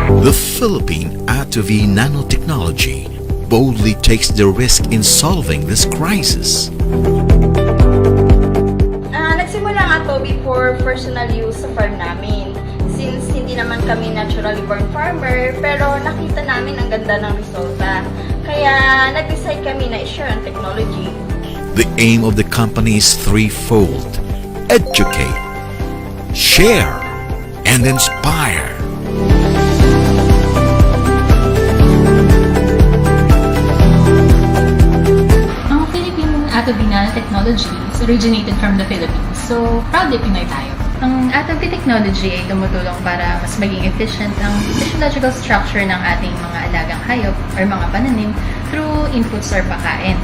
The Philippine Atavy Nanotechnology boldly takes the risk in solving this crisis. Nagsimula nga to for personal use sa farm namin. Since hindi naman kami naturally born farmer, pero nakita namin ang ganda ng resulta. Kaya nag-decide kami na i-share ang technology. The aim of the company is threefold: educate, share, and inspire. Ang Philippine Atavy Nanotechnology is originated from the Philippines. So, proudly Pinoy tayo. Ang Atavy technology ay tumutulong para mas maging efficient ang physiological structure ng ating mga alagang hayop or mga pananim through inputs or pagkain.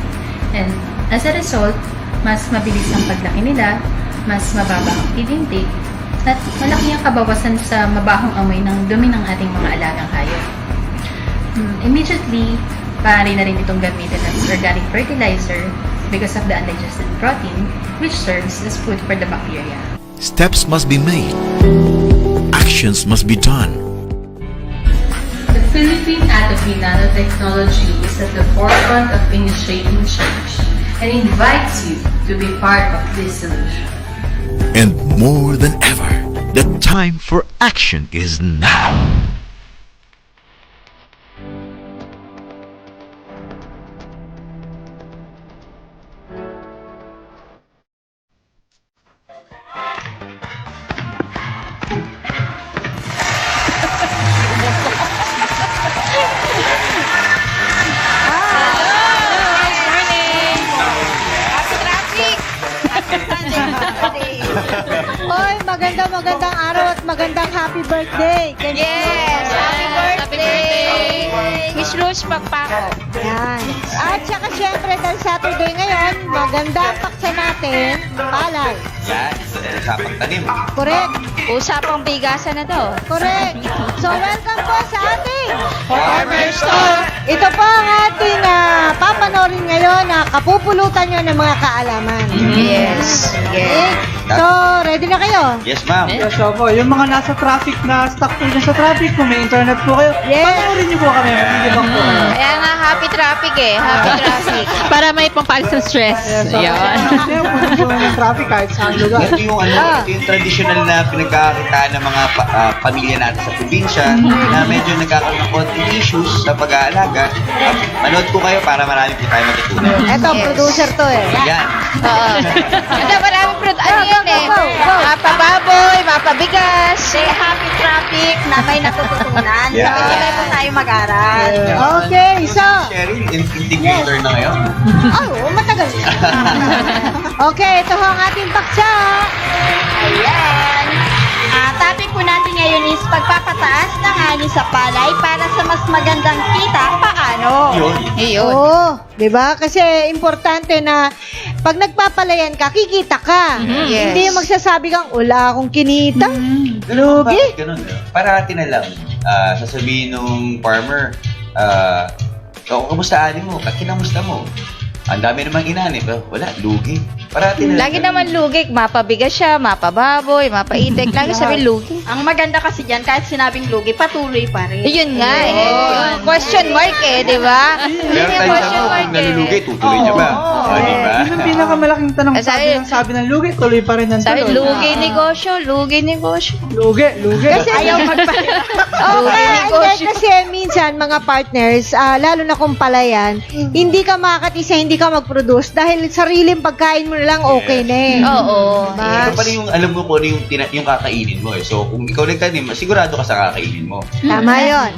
And as a result, mas mabilis ang paglaki nila, mas mababa ang feed intake, at malaki ang kabawasan sa mabahong amoy ng dumi ng ating mga alagang hayop. Immediately, maaari na rin itong gamitin as organic fertilizer because of the undigested protein, which serves as food for the bacteria. Steps must be made. Actions must be done. The Philippine Atavy Nanotechnology is at the forefront of initiating change and invites you to be part of this solution. And more than ever, the time for action is now. Hoy, magandang araw at magandang happy birthday. Yes! Happy birthday! Miss Rose Pagpako. Yan. At saka syempre, dahil Saturday ngayon, maganda ang paksa natin, palay. Yan, usapang tanim. Correct. Usapang bigasan na to. Correct. So, welcome po sa ating Farmer Store. Ito po ang ating papanorin ngayon na kapupulutan nyo ng mga kaalaman. Yes. Okay? So, ready na kayo? Yes, ma'am. Yes, opo. Yung mga nasa traffic na stuck po dyan sa traffic, kung may internet po kayo, Yes. panoorin niyo po kami. Maglilibang po kayo. Kaya nga, happy traffic eh. Happy traffic. Para may pampalis ng stress. Yes, opo. Ayan. Kaya po ng traffic kahit saan lugar. Ito yung ito yung traditional na pinagkakakitaan ng mga pamilya natin sa probinsya na medyo nagkakaroon ng konting issues sa pag-aalaga. Manood po kayo para marami po tayo matutunan. Eto, Yes. producer to eh. Yan. Oo. Ito, maraming ano yun eh. Go, go. Mapababoy, mapabigas. Happy traffic na may natututunan. Yeah. Sabay po tayo mag-aral. Okay, so, Cheryl, integrator na ngayon. oh, matagal na. Okay, ito ho ang ating paksa. Ayan. Topic po natin ngayon is pagpapataas ng ani sa palay para sa mas magandang kita. Paano? Yun. Ayun. Oo, di ba? Kasi importante na pag nagpapalayan ka, kikita ka. Yes. Hindi yung magsasabi kang, wala akong kinita. Ganun, Lugi. bakit ganun? Parati na lang. Sasabihin nung farmer, so, kamusta ani mo? Kinamusta mo? Ang dami namang inani, pero wala, lugi. Parati na lang. Lagi naman lugik. Mapabigas siya, mapababoy, mapaitik. Lagi sabi lugi. Ang maganda kasi dyan, kahit sinabing lugi, patuloy pa rin. Yun nga eh. Yung question mark eh, di ba? Yun Pero yung tayo question mo, mark kung nalulugi, tutuloy niya ba? Di ba? Yun ang pinakamalaking tanong. Sabi ng lugi, tuloy pa rin ng Sabi, tuloy. lugi negosyo, lugi negosyo. Lugi, lugi. Kasi ayaw negosyo. kasi minsan mga partners, lalo na kung palayan, hindi ka makakatisa, hindi ka mag-produce dahil sariling pagkain mo na lang okay na eh. Oo. Ito pa rin yung alam mo kung ano yung kakainin mo eh. So, kung ikaw nagtanim, sigurado ka sa kakainin mo. Tama yun.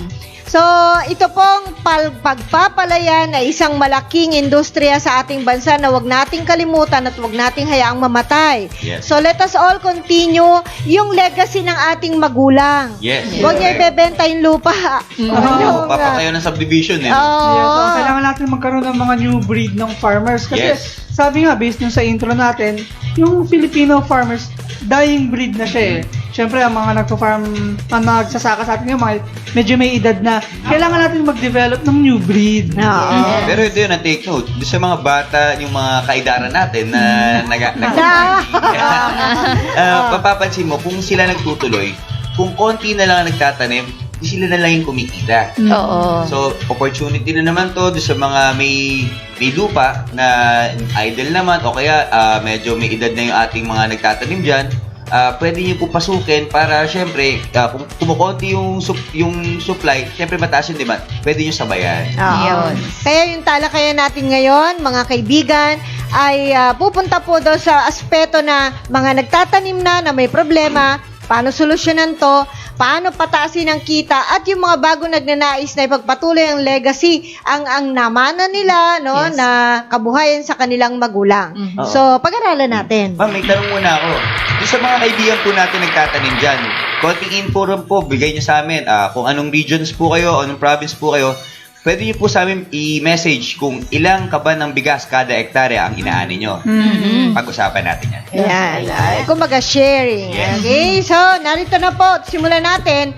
So, ito pong pagpapalayan ay isang malaking industriya sa ating bansa na wag nating kalimutan at wag nating hayaang mamatay. Yes. So, let us all continue yung legacy ng ating magulang. Yes. Huwag niya ibebenta yung lupa. Oo, papatayo ng subdivision eh. Oo. Yes, so kailangan natin magkaroon ng mga new breed ng farmers. Kasi Yes. sabi nga, based nung sa intro natin, yung Filipino farmers, dying breed na siya eh. Siyempre, ang mga nagpo-farm, ang nagsasaka sa atin yung mga medyo may edad na, kailangan natin mag-develop ng new breed. Oo. Pero ito yun, ang take note. Doon sa mga bata, yung mga kaidaran natin na papapansin mo, kung sila nagtutuloy, kung konti na lang ang nagtatanim, di sila na lang yung kumikita. Oo. So, opportunity na naman to doon sa mga may lupa na idle naman o kaya medyo may edad na yung ating mga nagtatanim dyan. Pwede niyo po pasukin para syempre kung kumukonti yung supply, syempre mataas yung demand. Pwede niyo sabayan. Yun. Kaya yung talakayan natin ngayon, mga kaibigan, ay pupunta po doon sa aspeto na mga nagtatanim na may problema, paano solusyonan to, paano pataasin ang kita, at yung mga bago nagnanais na ipagpatuloy ang legacy, ang namana nila, no, Yes. na kabuhayan sa kanilang magulang. Oo. So, pag-aralan natin. Ma'am, may tanong muna ako. Doon sa mga kaibigan po natin nagtatanim dyan, konting info rin po, bigay niyo sa amin kung anong regions po kayo, anong province po kayo. Pwede niyo po sa amin i-message kung ilang kaban ng bigas kada hektarya ang inaani niyo. Pag-usapan natin yan. Ayan. Kumbaga, sharing. Yes. Okay? So, narito na po. Simulan natin.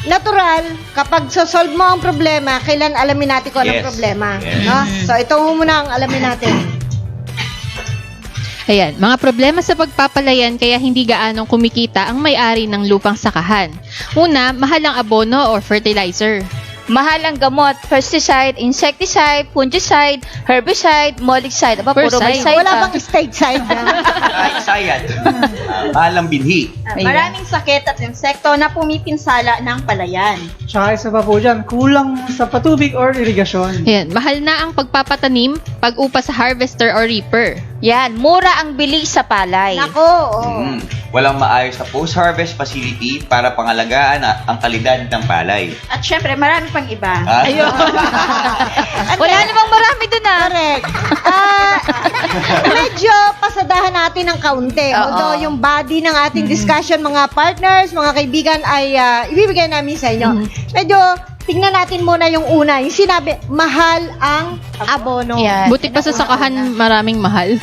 Natural, kapag solve mo ang problema, kailan alamin natin kung anong Yes. problema. Yes. No? So, ito muna ang alamin natin. Ayan, mga problema sa pagpapalayan kaya hindi gaanong kumikita ang may-ari ng lupang sakahan. Una, mahal ang abono or fertilizer. Mahal ang gamot, pesticide, insecticide, fungicide, herbicide, molicide. Aba, puro may Herbicide. side. Wala bang state side na? Sayad. Mahal ang binhi. Maraming sakit at insekto na pumipinsala ng palayan. Tsaka isa pa po dyan, kulang sa patubig or irigasyon. Ayan, mahal na ang pagpapatanim, pag-upa sa harvester or reaper. Yan, mura ang bili sa palay. Nako, oh. Walang maayos na post-harvest facility para pangalagaan ang kalidad ng palay. At syempre, marami pang iba. Ayun. Wala namang marami dun Correct. Medyo pasadahan natin ng kaunti. Oo. Although yung body ng ating discussion, mga partners, mga kaibigan, ay ibibigay namin sa inyo. Medyo tingnan natin muna yung una. Yung sinabi, mahal ang abono. Yan. Buti pa sa sakahan maraming mahal.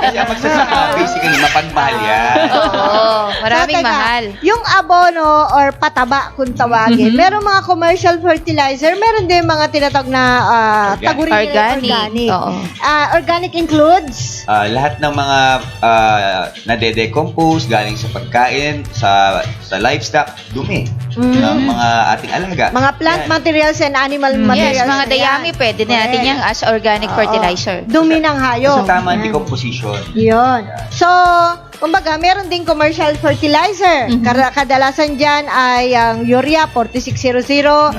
Kaya magsasaka, basically, mapagmahal yan. Oo, maraming So, teka, mahal. Yung abono or pataba kung tawagin, meron mga commercial fertilizer, meron din mga tinatawag na tagurin nila Organic. Oo. Organic includes Lahat ng mga nade-decompose galing sa pagkain, sa livestock, dumi ng mga ating alaga. mga plant Yan. materials and animal Yes, materials. mga na dayami, yan. pwede na natin Correct. yan as organic Oo. fertilizer. Dumi ng hayop. Sa tamang Yan. decomposition. Yun. So, kumbaga, meron ding commercial fertilizer. Kadalasan dyan ay ang urea 4600,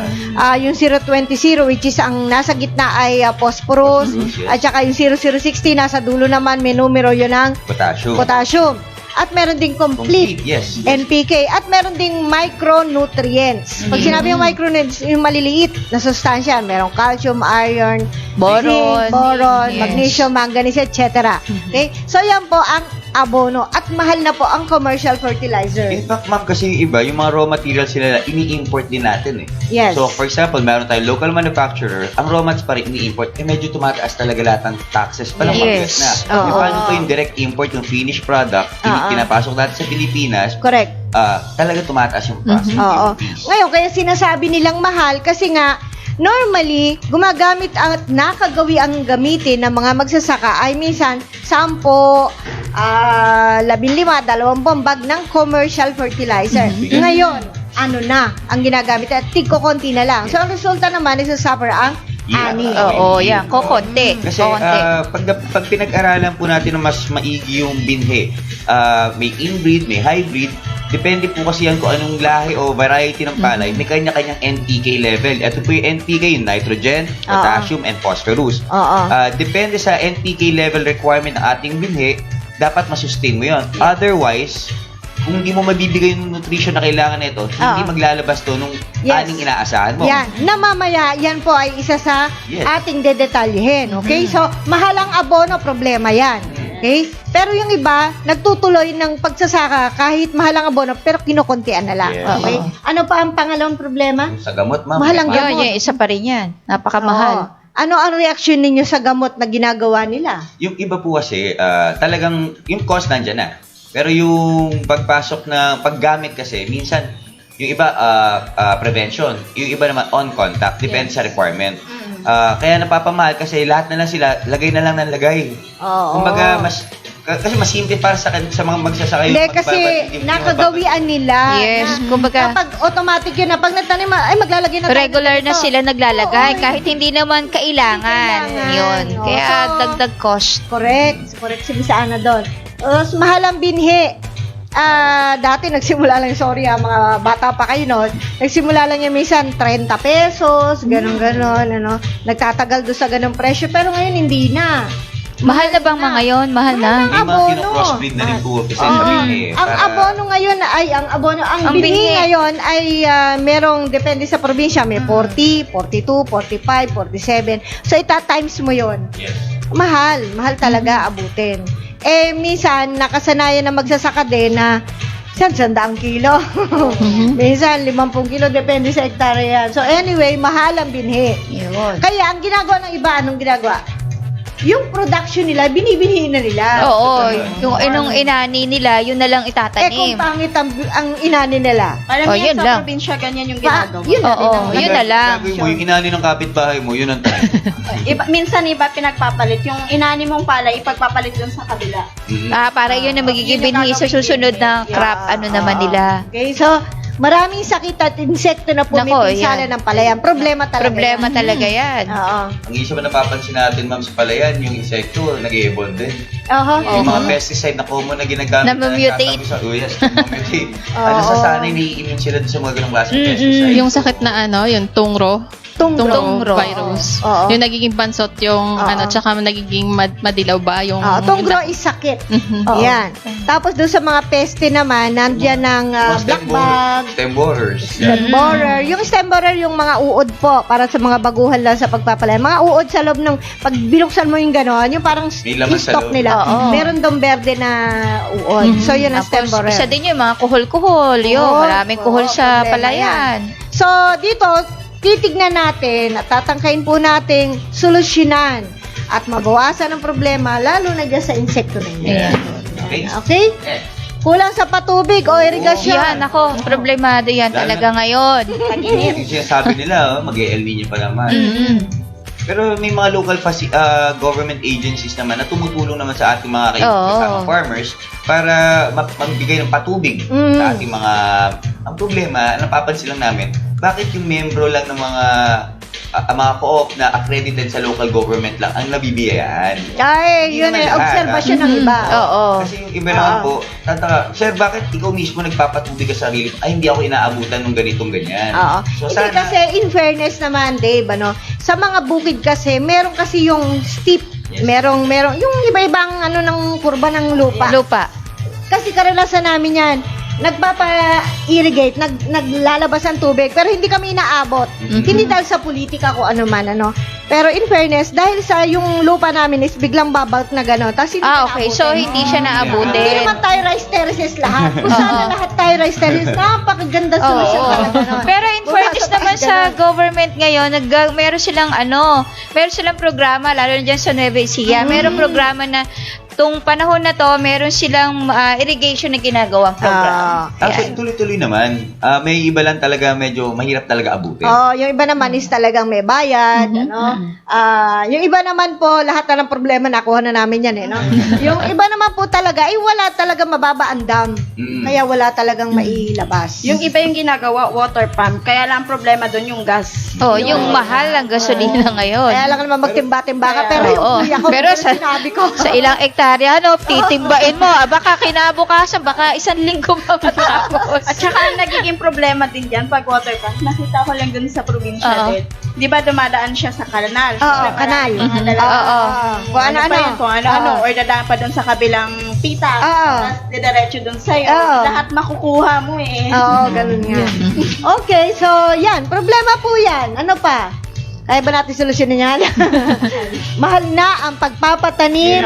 yung 020 which is ang nasa gitna ay phosphorus, Phosphorus, yes. at saka yung 0060 nasa dulo naman may numero yun ang Potassium. potassium. At meron ding complete Yes. NPK, at meron ding micronutrients. Pag sinabi yung micronutrients, yung maliliit na sustansya, merong calcium, iron, Boron. zinc, boron, Yes. magnesium, manganese, etc. Okay? So, yan po ang abono. At mahal na po ang commercial fertilizer. In fact, ma'am, kasi yung iba, yung mga raw materials sila, ini-import din natin eh. Yes. So, for example, meron tayong local manufacturer, ang raw mats pa rin ini-import, medyo tumataas talaga lahat ng taxes pa lang Yes. na. Oo. Paano po yung direct import, yung finished product, pinapasok natin sa Pilipinas, Correct. talaga tumataas yung process. Oo. Ngayon, kaya sinasabi nilang mahal kasi nga, normally, gumagamit at nakagawi ang gamitin ng mga magsasaka ay minsan 10, 15, 20 bag ng commercial fertilizer. Ngayon, ano na ang ginagamit at tigko-konti na lang. So, ang resulta naman is suffer ang Yeah. ani. Oo, yan. Kokonti. Kasi pag pinag-aralan po natin na mas maigi yung binhe, may inbreed, may hybrid, depende po kasi yan kung anong lahi o variety ng palay, may kanya-kanyang NPK level. Ito po yung NPK, yung nitrogen, potassium, and phosphorus. Oo. Depende sa NPK level requirement ng ating binhe, dapat masustain mo yun. Otherwise, kung hindi mo mabibigay yung nutrition na kailangan nito, hindi maglalabas to nung Yes. aning inaasahan mo. Yan, na mamaya, yan po ay isa sa Yes. ating dedetalyehin. Okay? So, mahal ang abono, problema yan. Okay? Pero yung iba, nagtutuloy ng pagsasaka kahit mahal ang abono, pero kinukuntian na lang. Yes. Okay? Ano pa ang pangalawang problema? Sa gamot, ma'am. Mahal ang gamot. Yun, isa pa rin yan. Napakamahal. Oo. Ano ang reaction ninyo sa gamot na ginagawa nila? Yung iba po kasi, talagang, yung cost nandyan na. Pero yung pagpasok na paggamit kasi, minsan, yung iba, prevention. Yung iba naman, on contact. Depende sa requirement. Kaya napapamahal kasi lahat na lang sila, lagay na lang ng lagay. Oo. Kumbaga, mas kasi mas simple para sa mga magsasaka yung Hindi, kasi nakagawian nila. Yes, Na, kumbaga, kapag automatic yun na, pag nagtanim, ay maglalagay na tayo regular ng na ganito. sila naglalagay Oo, kahit hindi naman kailangan. Kailangan. Yun. Oo. Kaya So, dagdag cost. Correct si Miss Ana doon. Mas mahal ang binhi. Dati nagsimula lang, sorry mga bata pa kayo noon, nagsimula lang yung minsan 30 pesos, ganon, ano, nagtatagal doon sa ganong presyo, pero ngayon hindi na. Mahal na bang mga yon? Mahal na. May mga abono. kino-crossbreed na rin po kasi Oo. sa binhi. Ang abono ngayon ang Ang binhi binhi. ngayon ay merong depende sa probinsya, may 40, 42, 45, 47. So ita-times mo 'yon. Yes. Mahal talaga abutin. Minsan nakasanayan na magsasaka din na 100 kilo. Minsan 50 kilo depende sa hektarya yan. So anyway, mahal ang binhi. Yun. Kaya ang ginagawa ng iba, anong ginagawa? Yung production nila, binibinhi na nila. Oo, yung inong inani nila, yun na lang Kung itatanim. pangit ang inani nila. Parang Yun yan sa lang. probinsya, ganyan yung Pa, ginagawa. yun na din Oo, ang- yun na lang. Gagawin mo, yung inani ng kapitbahay mo, yun ang tanim. Minsan iba pinagpapalit. Yung inani mong palay, ipagpapalit dun sa kabila. Para yun na magiging Yun yung binhi sa gagawin susunod na crop, ano naman nila. Okay, so maraming sakit at insekto na pumipinsala yan. ng palayan. Problema talaga. Problema yan. talaga yan. Oo. Ang isa pa napapansin natin, ma'am, sa palayan, yung insekto, nag-i-evolve din. Yung mga pesticide na common na ginagamit Namumutate. nagtatabi sa yes, namumutate. Nasasanay, nai-immune sila dun sa mga ganong klaseng pesticide. Yung sakit na yung tungro. Tungro. Virus. Oo. Yung nagiging pansot yung tsaka nagiging madilaw ba yung Tunggro is sakit. Mhm. Oo. Yan. Tapos doon sa mga peste naman, nandiyan ng Mga black bug, stem borers. stem borer. Yung stem borer, yung mga uod po, para sa mga baguhan lang sa pagpapalaya. Mga uod sa loob ng, pag binuksan mo yung gano'n, yung parang May laman sa stock loob. nila. Oo. Meron dong berde na uod. So, yun ang stem Tapos, borer. isa din yung mga kuhol-kuhol. Yun, Kuhol, maraming kuhol oo, sa problema palayan. So, dito, titignan natin at tatangkayin po nating solusyonan at mabawasan ang problema, lalo na dyan sa insekto na yun. Ayan. Okay? Kulang sa patubig o irigasyon. Yan, ako, problemado yan talaga ngayon. Yung sinasabi nila, mag-El Nino pa naman. Pero may mga local government agencies naman na tumutulong naman sa ating mga kasama farmers para magbigay ng patubig sa ating mga... Ang problema, napapansin lang namin, bakit yung membro lang ng mga co-op na accredited sa local government lang ang nabibiyayaan? Ay, Hindi yun naman eh, lahat, obserbasyon ng iba. Oo. Kasi yung iba naman po, tataka, sir, bakit ikaw mismo nagpapatubig ka sa sarili? Ay, hindi ako inaabutan ng ganitong ganyan. Oo. So, Hindi kasi, in fairness naman, Dave, sa mga bukid kasi, meron kasi yung steep. Yes. Merong, yung iba-ibang ng kurba ng lupa. Lupa. Kasi karanasan namin yan, nagpapa-irrigate, naglalabas ang tubig, pero hindi kami inaabot. Hindi dahil sa politika ko ano man, Pero in fairness, dahil sa yung lupa namin is biglang babaut na gano'n. Tapos hindi Okay. So, naabutin. hindi siya Hindi naabutin. naman tayo rice terraces lahat. Kung sana lahat tayo rice terraces, napakaganda solusyon Oo. talaga nun. Pero in Kung fairness nasa naman taas sa ganun. government ngayon, meron silang programa, lalo na dyan sa Nueva Ecija. Meron programa na tung panahon na to, meron silang irrigation na ginagawang program. Tapos tuloy-tuloy naman, may iba lang talaga medyo mahirap talaga abutin. Yung iba naman is talagang may bayad, yung iba naman po, lahat na ng problema nakuha na namin yan, Yung iba naman po talaga, wala talaga mababa ang dam. Kaya wala talagang mailabas. Yung iba yung ginagawa, water pump. Kaya lang ang problema doon yung gas. Yung mahal ang gasolina ngayon. Kaya lang naman magtimba-timba ka, pero yung Oo. kuya ko, Pero pero sinabi ko. sa ilang hektarya, titimbain mo. Baka kinabukasan, baka 1 linggo pa matapos. At saka ang nagiging problema din dyan pag water pump, nakita ko lang dun sa probinsya din. Di ba dumadaan siya sa kanal? Oo, kanal. Oo. Kung ano-ano. Kung ano-ano. Or dadaan pa dun sa kabilang pita. Oo. Tapos didiretso dun sa'yo. Oo. Lahat makukuha mo eh. Oo, ganun nga. Okay, so yan. Problema po yan. Ano pa? Kaya ba natin solusyonin yan? Mahal na ang pagpapatanim,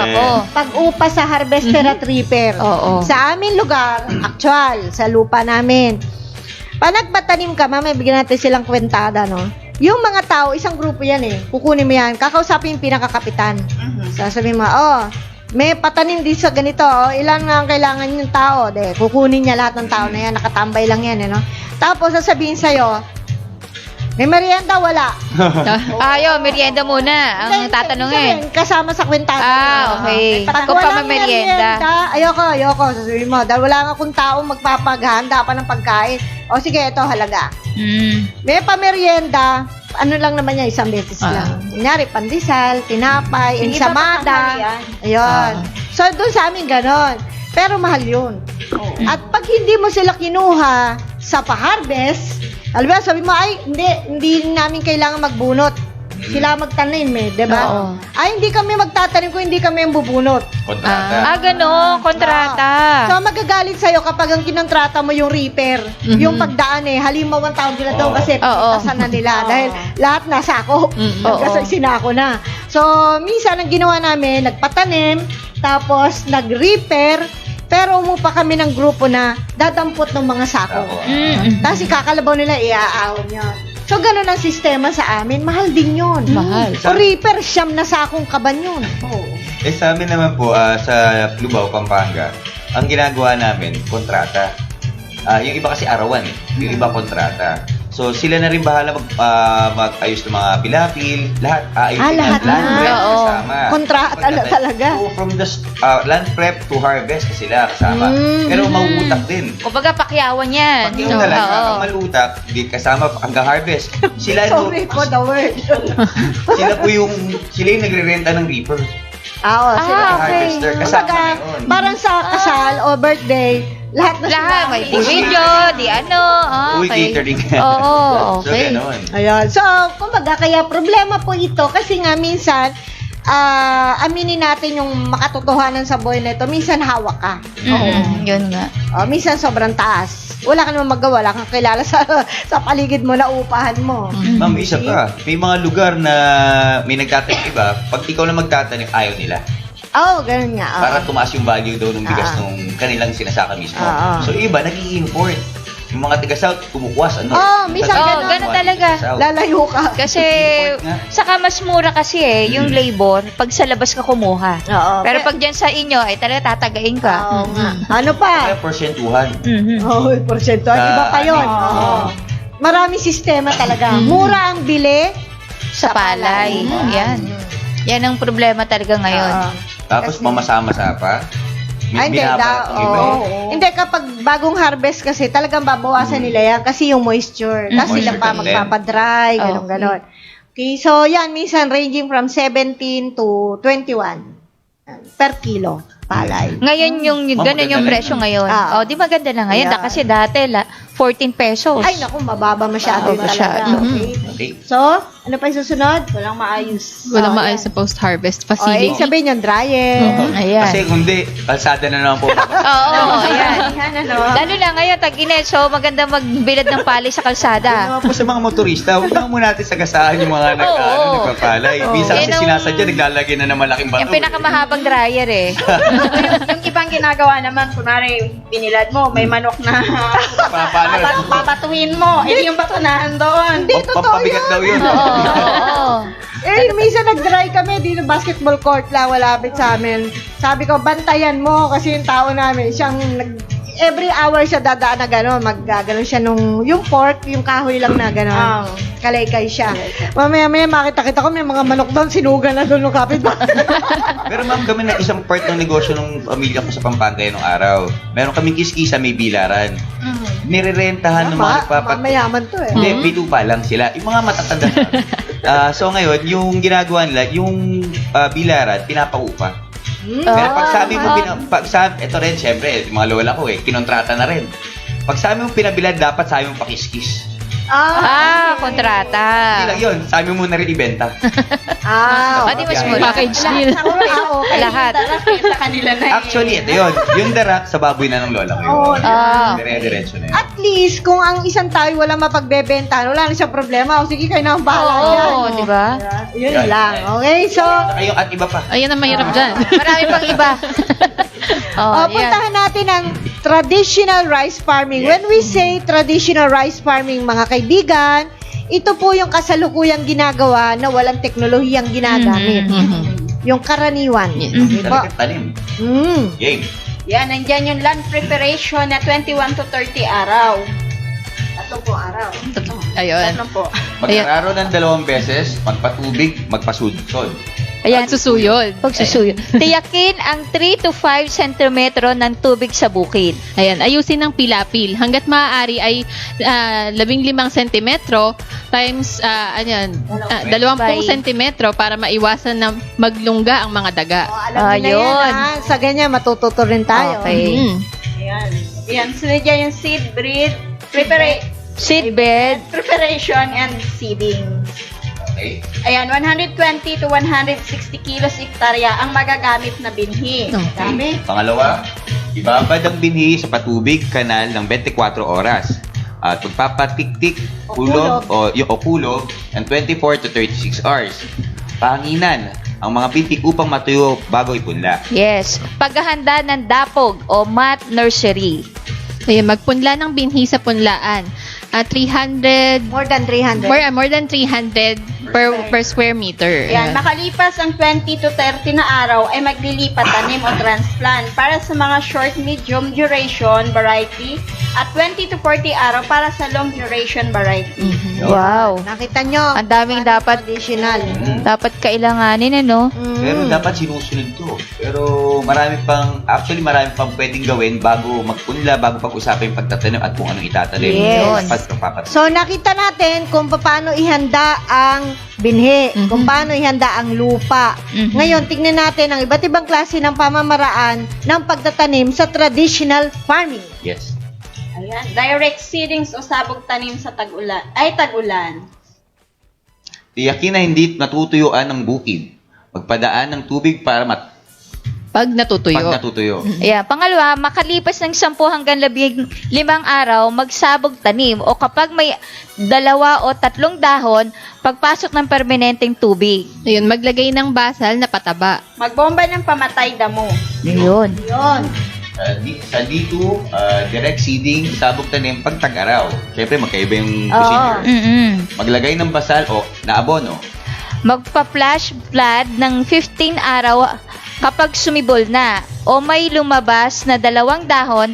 pag-upa sa harvester at reaper. Oo. Sa aming lugar, actual, sa lupa namin, pag nagpatanim ka, may bigyan natin silang kwentada, Yung mga tao, isang grupo yan kukunin mo yan, kakausapin yung pinakakapitan. Sasabihin mo, may patanim din sa ganito, ilan nga ang kailangan yung tao, kukunin niya lahat ng tao na yan, nakatambay lang yan, Tapos sasabihin sa'yo, May merienda, wala. Ayaw, merienda muna ang Hindi, tatanungin. sabihin, kasama sa kwentado. Okay. Pag Kung walang pamamerienda. ayoko. Sasabihin mo, dahil wala nga akong taong magpapaghanda pa ng pagkain. O sige, ito halaga. May pamerienda, ano lang naman yan, isang beses lang. Kunyari, pandesal, tinapay, Hindi pa ensamada. kasama Ayun. So, doon sa amin ganon. Pero mahal yun. At pag hindi mo sila kinuha sa pa-harvest, alam mo, sabi mo, ay, hindi namin kailangan magbunot. Sila magtanim di ba? Oo. Ay, hindi kami magtatanim kung hindi kami ang bubunot. Kontrata. Gano'n, kontrata. So, magagalit sa'yo kapag ang kinontrata mo yung reaper, yung pagdaan halimbawa 1,000 nila daw kasi pitasan na nila dahil lahat nasa ako. Kasi sinako na. So, minsan ang ginawa namin, nagpatanim, tapos nag-reaper, pero umupa kami ng grupo na dadampot ng mga sako. Tapos ikakalabaw nila, iaahon yun. So, ganun ang sistema sa amin. Mahal din yun. Mahal. O reaper, siyam na sakong kaban yun. Sa amin naman po, sa Lubao, Pampanga, ang ginagawa namin, kontrata. Yung iba kasi arawan yung iba kontrata. So, sila na rin bahala mag-ayos ng mga pilapil, lahat. Lahat ng land na. prep Oo. kasama. Kontrata talaga. So, from the land prep to harvest, sila kasama. Pero mauutak din. Kumbaga, pakyawan yan. Pag yung talaga, ang malutak, di kasama hanggang harvest. Sila Sorry for the word. sila yung nagre-renta ng reaper. Oo, sila. Harvester, kasama na yun. Parang sa kasal o birthday, lahat na sila. Lahat, may di video, di ano. Uy, Okay. catering. Oo, So, okay. gano'n. Ayun. So, kumbaga, kaya problema po ito kasi nga minsan, aminin natin yung makatotohanan sa buhay na ito, minsan hawak ka. Yun nga. Minsan sobrang taas. Wala ka naman magawa, wala kang kilala sa paligid mo na upahan mo. Ma'am, isa pa. May mga lugar na may nagtatanim iba, pag ikaw na magtatanim, ayaw nila. Ganun nga. Para tumaas yung value daw ng bigas Ah. nung kanilang sinasaka mismo. Ah. So, iba, nag-i-import. Yung mga taga-South, kumukuha sa North. Minsan Oo, ganun talaga. Lalayo ka. Kasi, Import nga. saka mas mura kasi yung labor, pag sa labas ka kumuha. Oo. Pero pag dyan sa inyo, ay talaga tatagain ka. Oo nga. Ano pa? Kaya porsentuhan. Porsyento. Iba pa yun. Oo. Maraming sistema talaga. Mura ang bili. Sa palay. Yan. Yan ang problema talaga ngayon. Tapos mamasama-sa pa. Hindi, Binabarat ang iba eh. Hindi, kapag bagong harvest kasi, talagang babawasan nila yan kasi yung moisture. Tapos sila pa content. magpapadry, ganon. Okay, so yan, minsan ranging from 17 to 21 per kilo palay. Ngayon ganun yung presyo ngayon. Di maganda na ngayon. Yeah. Kasi dati 14 pesos. Ay, naku, mababa masyado yun Masyado. talaga. Okay. Okay. So, ano pa yung susunod? Walang maayos. Walang maayos sa post-harvest O, facility. sabihin yung dryer. Ayan. Kasi kundi, kalsada na naman po. Oo, ayan. Yan, ano? Lalo na ngayon, tag-init. So, maganda magbilad ng palay sa kalsada. Naman po sa mga motorista, huwag naman muna natin sagasaan yung mga nagpapalay. Minsan kasi Yan ang- sinasadya, naglalagay na ng malaking bato. Yung pinakamahabang dryer eh. Yung ibang ginagawa naman, kunwari, binilad mo, may manok na Paano? babatuhin mo. Yung bato na doon. Hindi, totoo Pampabigat daw yun. Oo. Minsan nag-dry kami dito basketball court lang, walapit sa amin. Sabi ko, bantayan mo kasi yung tao namin, every hour siya dadaan na gano'n, maggaganon siya yung pork, yung kahoy lang na gano'n. Kalaykay siya. Mamaya makita-kita ko, may mga manok doon, sinugan na doon ng kapitbahay. Pero ma'am, kami na isang part ng negosyo ng pamilya ko sa Pampanga nung araw. Meron kaming kiskisa, may bilaran. Nirerentahan ng mga Mayaman to eh. Hindi, B2 pa lang sila. Yung mga matatanda na. So ngayon, yung ginagawa nila, yung bilaran, pinapaupa. Pero pag sabi mo, ito rin, syempre, yung mga lola ko kinontrata na rin. Pag sabi mo pinabilad, dapat sabi mo pakiskis. Kontrata. Hindi lang yun, sabi mo na rin ibenta. Di mas mura. Package deal. Okay. Lahat. Sa kanila na Actually, ito yun. Yung darak, sa baboy na ng lola ko yun. Dire-diretso na yun. At least, kung ang isang tao wala mapagbebentahan, wala na siyang problema. O sige, kayo na ang bahala dyan. Oo, di ba? Yun lang. Okay, so, Saka yung at iba pa. Ayan ang mahirap dyan. Marami pang iba. Yan. puntahan natin ang traditional rice farming. When we say traditional rice farming, mga kaibigan, ito po yung kasalukuyang ginagawa na walang teknolohiyang ginagamit. Yung karaniwan. Okay po. Talagang tanim. Game. Yan, nandyan yung land preparation na 21 to 30 araw. 30 araw. Ayun. Ano po? Mag-araro ng 2 beses, magpatubig, magpasudsod. Ayan. Susuyod. Pagsusuyo. Tiyakin ang 3 to 5 centimetro ng tubig sa bukid. Ayan, ayusin ng pilapil. Hanggat maaari ay 15 sentimetro times 20 By- sentimetro para maiwasan na maglungga ang mga daga. O, alam niyo na yan, Ayun. ha? Sa ganyan, matututo rin tayo. Okay. Mm. Ayan. Ayan, sunod dyan yung seed breed, Seedbed. preparation and seeding. Okay? Ayan, 120 to 160 kilos hektarya ang magagamit na binhi. Okay. Dami. Pangalawa, ibabad ang binhi sa patubig kanal ng 24 oras. At magpapatik-tik, kulog, o kulog ng 24 to 36 hours. Panginan ang mga binhi upang matuyo bago ipunla. Yes. Paghahanda ng dapog o mat nursery. Ayan, magpunla ng binhi sa punlaan. 300 More than 300. more than 300 per square meter. Ayan, makalipas ang 20 to 30 na araw ay maglilipat tanim o transplant para sa mga short, medium duration variety at 20 to 40 araw para sa long duration variety. Wow. Nakita nyo? Ang daming Paano dapat- Traditional. Dapat kailanganin, ano? Pero dapat sinusunod to. Pero marami pang pwedeng gawin bago magpunla, bago pag-usapan yung pagtatanim at kung anong itatanim. Yes. Dapat papatat. So, nakita natin kung paano ihanda ang binhi, kung paano ihanda ang lupa. Mhm. Ngayon, tignan natin ang iba't ibang klase ng pamamaraan ng pagtatanim sa traditional farming. Yes. Ayan, direct seedings o sabog tanim sa tag-ulan. Tiyakin na hindi natutuyuan ng bukid. Magpadaan ng tubig para Pag natutuyo. pag natutuyo. Ayan. Pangalawa, makalipas ng 10 hanggang 15 araw, magsabog tanim o kapag may 2 o 3 dahon, pagpasok ng permanenteng tubig. Ayun, maglagay ng basal na pataba. Magbomba ng pamatay damo. Yun. Yun. Sa D2, direct seeding, sabog tanim, pag tag-araw. Siyempre, magkaiba yung procedure. Maglagay ng basal o na abono. Magpa-flash flood ng 15 araw kapag sumibol na o may lumabas na 2 dahon,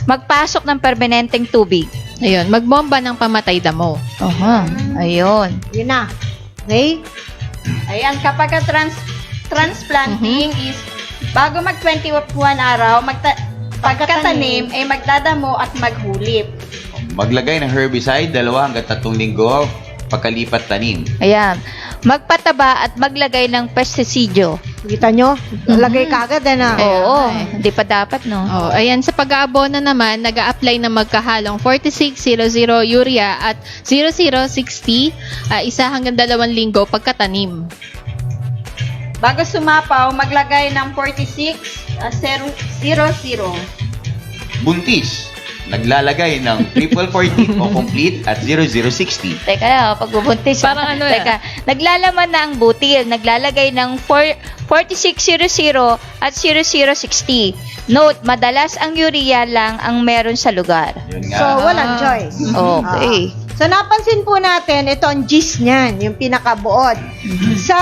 magpasok ng permanenteng tubig. Ayun, magbomba ng pamatay damo. Ayun. Yun na. Okay? Ayan, kapag transplanting is bago mag 21 araw, pagkatanim ay magdadamo at maghulip. Maglagay ng herbicide, 2 hanggang 3 linggo, pagkalipat tanim. Ayan. Magpataba at maglagay ng pestisidyo. Kita nyo? Lagay kagad na. Oo. Hindi pa dapat, no? Oh, ayan, sa pag-aabono naman, nag-a-apply ng magkahalong 4600 urea at 0060, 1 hanggang 2 linggo pagkatanim. Bago sumapaw, maglagay ng 46-00. Buntis, naglalagay ng triple 14 o complete at 0060. Teka na, pagbubuntis. Parang ano Teka, naglalaman na ang butil. Naglalagay ng 4600 at 0060. Note, madalas ang urea lang ang meron sa lugar. Yun So, nga. walang choice. Okay. So, napansin po natin, ito ang gist niyan, yung pinakabuod. Sa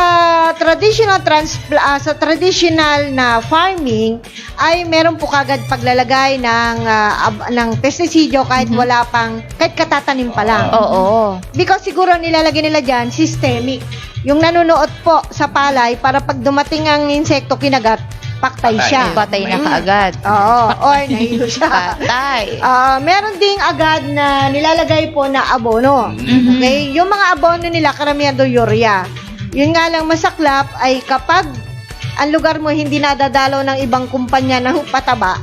traditional na farming, ay meron po kagad paglalagay ng pestisidyo kahit kahit katatanim pa lang. Oo. Because siguro nilalagay nila dyan, systemic. Yung nanunuot po sa palay para pag dumating ang insekto kinagat, paktay siya. Patay na kaagad. Oo, or nahilo siya. Patay. Meron ding agad na nilalagay po na abono. Okay? Yung mga abono nila, karamihan do urea. Yun nga lang masaklap ay kapag ang lugar mo hindi nadadalaw ng ibang kumpanya ng pataba,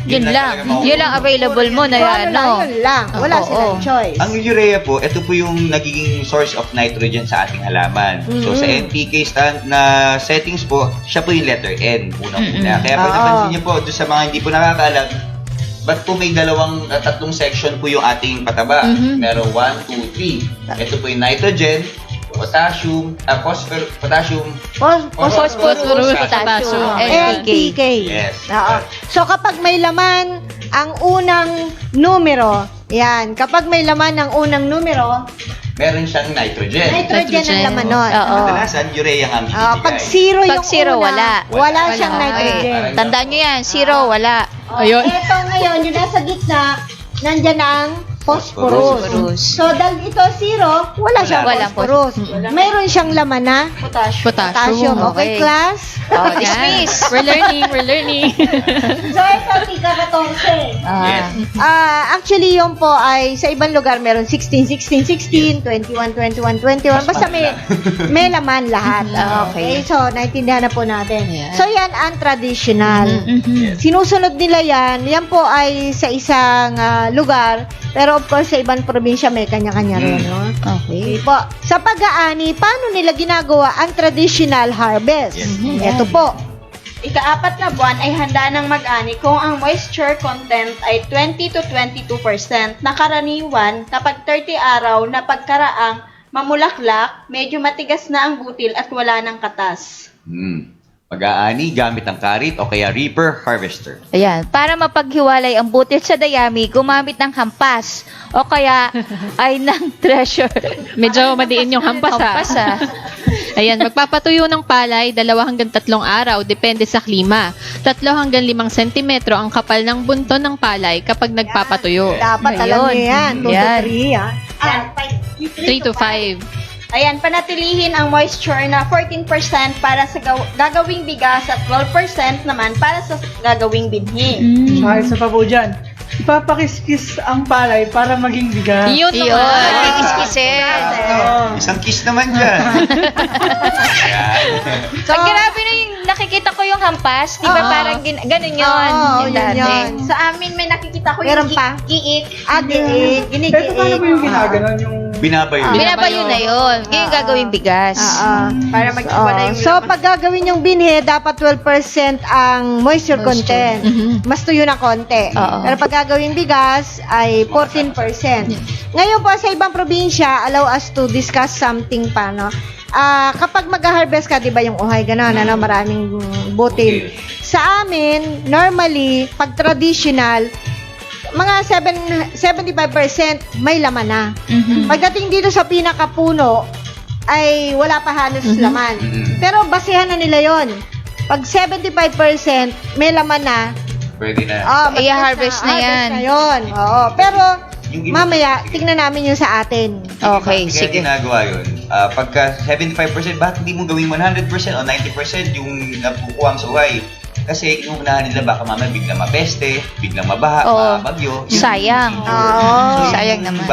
Yun lang. Yun lang available mo na yan, no? Yun lang. Wala silang choice. Ang urea po, ito po yung nagiging source of nitrogen sa ating halaman. So sa NPK stand na settings po, siya po yung letter N, unang-una. Kaya pag napansin niyo po, doon sa mga hindi po nakakaalam, ba't po may 3 section po yung ating pataba? Meron 1, 2, 3. Ito po yung nitrogen, potassium, potassium, Phosphorus, potassium, NPK. Yes. Oo. So kapag may laman ang unang numero, yan, kapag may laman ang unang numero, meron siyang nitrogen. nitrogen ang laman nun. Oo. Kadalasan, urea ang aming Pag zero yung Pag zero, una, wala. wala siyang Okay. nitrogen. Tandaan nyo yan. 0, wala. Ayun. Ito ngayon, yung nasa gitna, nandyan ang phosphorus. So, dahil ito zero, wala siyang Walang phosphorus. Mayroon siyang laman na potassium. Okay, Okay. class? Oh, dismiss. We're learning. So, ito, tika 14. Actually, yun po ay sa ibang lugar meron 16, 16, 16, 21, 21, 21. Basta may laman lahat. Okay. So, naintindihan na po natin. Yeah. So, yan ang traditional. Sinusunod nila yan. Yan po ay sa isang lugar. Pero of course, sa ibang probinsya may kanya-kanya rin. No? Okay po. Sa pag-aani, paano nila ginagawa ang traditional harvest? Ito po. Ika-4 na buwan ay handa ng mag-ani kung ang moisture content ay 20 to 22%. Nakaraniwan, kapag 30 araw na pagkaraang mamulaklak, medyo matigas na ang butil at wala ng katas. Mag-aani gamit ang karit o kaya reaper harvester. Ayan, para mapaghiwalay ang butil sa dayami, gumamit ng hampas o kaya ay ng treasure. Medyo madiin yung hampas Hampas, ha. Ayan, magpapatuyo ng palay 2 hanggang 3 araw, depende sa klima. 3 hanggang 5 sentimetro ang kapal ng bunto ng palay kapag nagpapatuyo. Dapat alam niyo yan. 2 to Yan. 3, 3 to 5. Ayan, panatilihin ang moisture na 14% para sa gagawing bigas at 12% naman para sa gagawing binhi. Isa pa po dyan. Ipapakiskis ang palay para maging bigas. Yun Yun, naman. kikiskisin. Isang kiss naman dyan. Ang grabe na yung nakikita ko yung hampas, di ba Oo. parang ganun yun. Oo, yung yun dati. yun. Sa amin may nakikita ko Meron yung pa? giik. Ito Ito paano po yung ginaganon yung... Binabayo. Binabayo na yun. Ngayon gagawing bigas. Para maghiwalay yung So, pag gagawin yung binhi, dapat 12% ang moisture content. Mas tuyo na konti. Oo. Pero pag gagawin bigas, ay 14%. Ngayon po, sa ibang probinsya, allow us to discuss something pa, no? Kapag mag-harvest ka, di ba yung uhay, gano'n, ano, maraming butil. Sa amin, normally, pag traditional, mga 75% may laman na. Pagdating dito sa pinakapuno, ay wala pa halos laman. Pero basehan na nila yon. Pag 75% may laman na, Pwede na. I-harvest na yan. harvest na yun. Oo. Pero, Yung mamaya, tignan namin yung sa atin. Okay, Kaya sige. ginagawa yun. Pagka 75%, bakit hindi mo gawin 100% o 90% yung napukuha sa uhay? Kasi inuunahan nila baka mamaya biglang mapeste, biglang mabaha, Oo. mabagyo. Sayang. Oo. Sayang naman.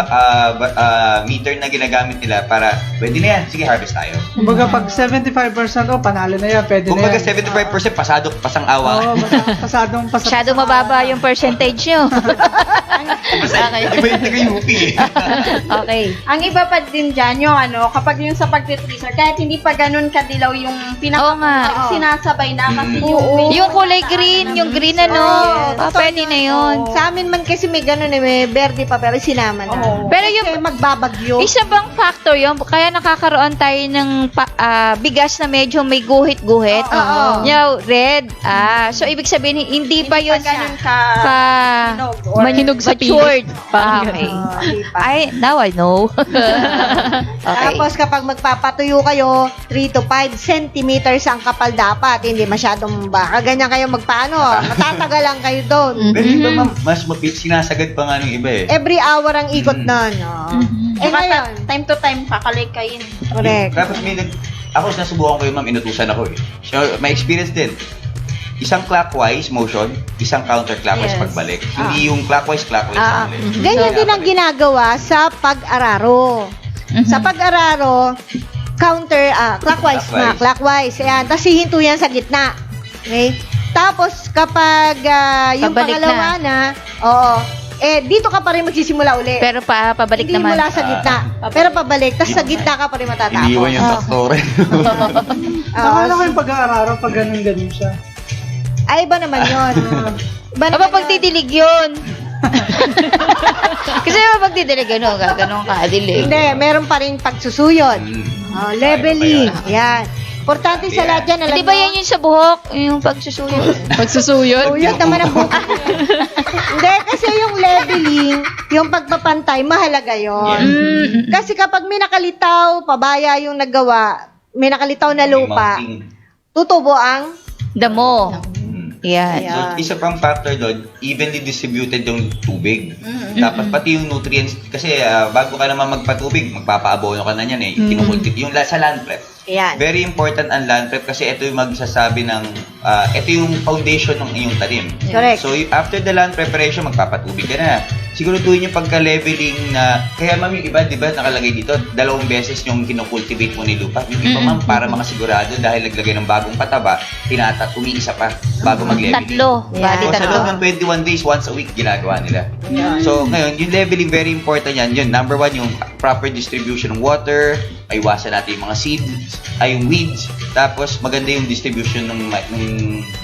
Meter na ginagamit nila para, pwede na yan, sige harvest tayo. Kumbaga pag 75%, panalo na yan, pwede Kung na baga yan. 75%, pasang awa. Oo, pasadong pasad. Masyadong mababa yung percentage nyo. Iba yung taga-UP eh. Okay. Ang iba pa din dyan, yung ano, kapag yung sa pag-freezer, kahit hindi pa ganun kadilaw yung Oo nga. sinasabay na kasi Yung kulay green, yung green ano, pwede na yun. Sa amin man kasi may ganun may verde pa, pero sinama na. Pero yung Kasi magbabagyo. isa bang factor yun? Kaya nakakaroon tayo ng bigas na medyo may guhit-guhit. Oo. Yung red. So ibig sabihin, hindi pa yun ganun ka Mahinog sa matured. Parang Okay. Di ba? Now I know. Okay. Tapos kapag magpapatuyo kayo, 3 to 5 centimeters ang kapal dapat. Hindi masyadong baka ganyan kayo magpaano. Matatagal lang kayo doon. Pero iba mas sinasagad pa nga ng iba eh. Every hour ang ikot nun. Oh. Eh ngayon, time to time, kakalikayin. correct. Tapos ako nasubukan ko yun ma'am, inutusan ako eh. So, may experience din. Isang clockwise motion, isang counterclockwise Yes. pagbalik. Hindi yung clockwise ang ulit. Ganyan din ang ginagawa sa pag-araro. Sa pag-araro, clockwise na, clockwise. Ayan, tapos hihinto yan sa gitna. Okay? Tapos kapag yung Pabalik pangalawa na, oo, dito ka pa rin magsisimula uli. Pero pabalik Hindi naman. mula sa gitna. Pero pabalik, tapos sa gitna ka pa rin matatapos. Iniwan yung traktoren. Nakala ko yung pag-aararo pag ganun siya. Ay, iba naman yun. Iba Aba, naman yun. pagdidilig yun. Kasi pagdidilig, ganun kadilig. Hindi, meron pa rin pagsusuyod. Leveling. Yan. Importante sa lahat yan. Alam Di ba nyo? yan yung sa buhok? Yung pagsusuyo? Pagsusuyod. Suyod naman ang buka. Hindi, kasi yung leveling, yung pagpapantay, mahalaga yon. Kasi kapag may nakalitaw, pabaya yung nagawa, may nakalitaw na lupa, tutubo ang Damo. Yan. So, isa pang factor doon, evenly distributed yung tubig. Tapos pati yung nutrients, kasi bago ka naman magpatubig, magpapaabono ka na yan eh. Kinukultivate. Yung sa land prep. Ayan. Very important ang land prep kasi ito yung magsasabi ng, ito yung foundation ng iyong tanim. Correct. So, after the land preparation, magpapatubig ka na. Siguraduhin yung pagka-leveling na, kaya ma'am yung iba, di ba, nakalagay dito, 2 beses yung kinukultivate mo ni lupa. Yung iba ma'am, para makasigurado dahil naglagay ng bagong pataba, umiisa pa bago mag-leveling. Tatlo. Bali, So, sa loob tatlo. ng 21 days, once a week, ginagawa nila. So, ngayon, yung leveling, very important yan. Yun, number 1, yung proper distribution ng water, iwasan natin yung mga seeds, yung weeds, tapos maganda yung distribution ng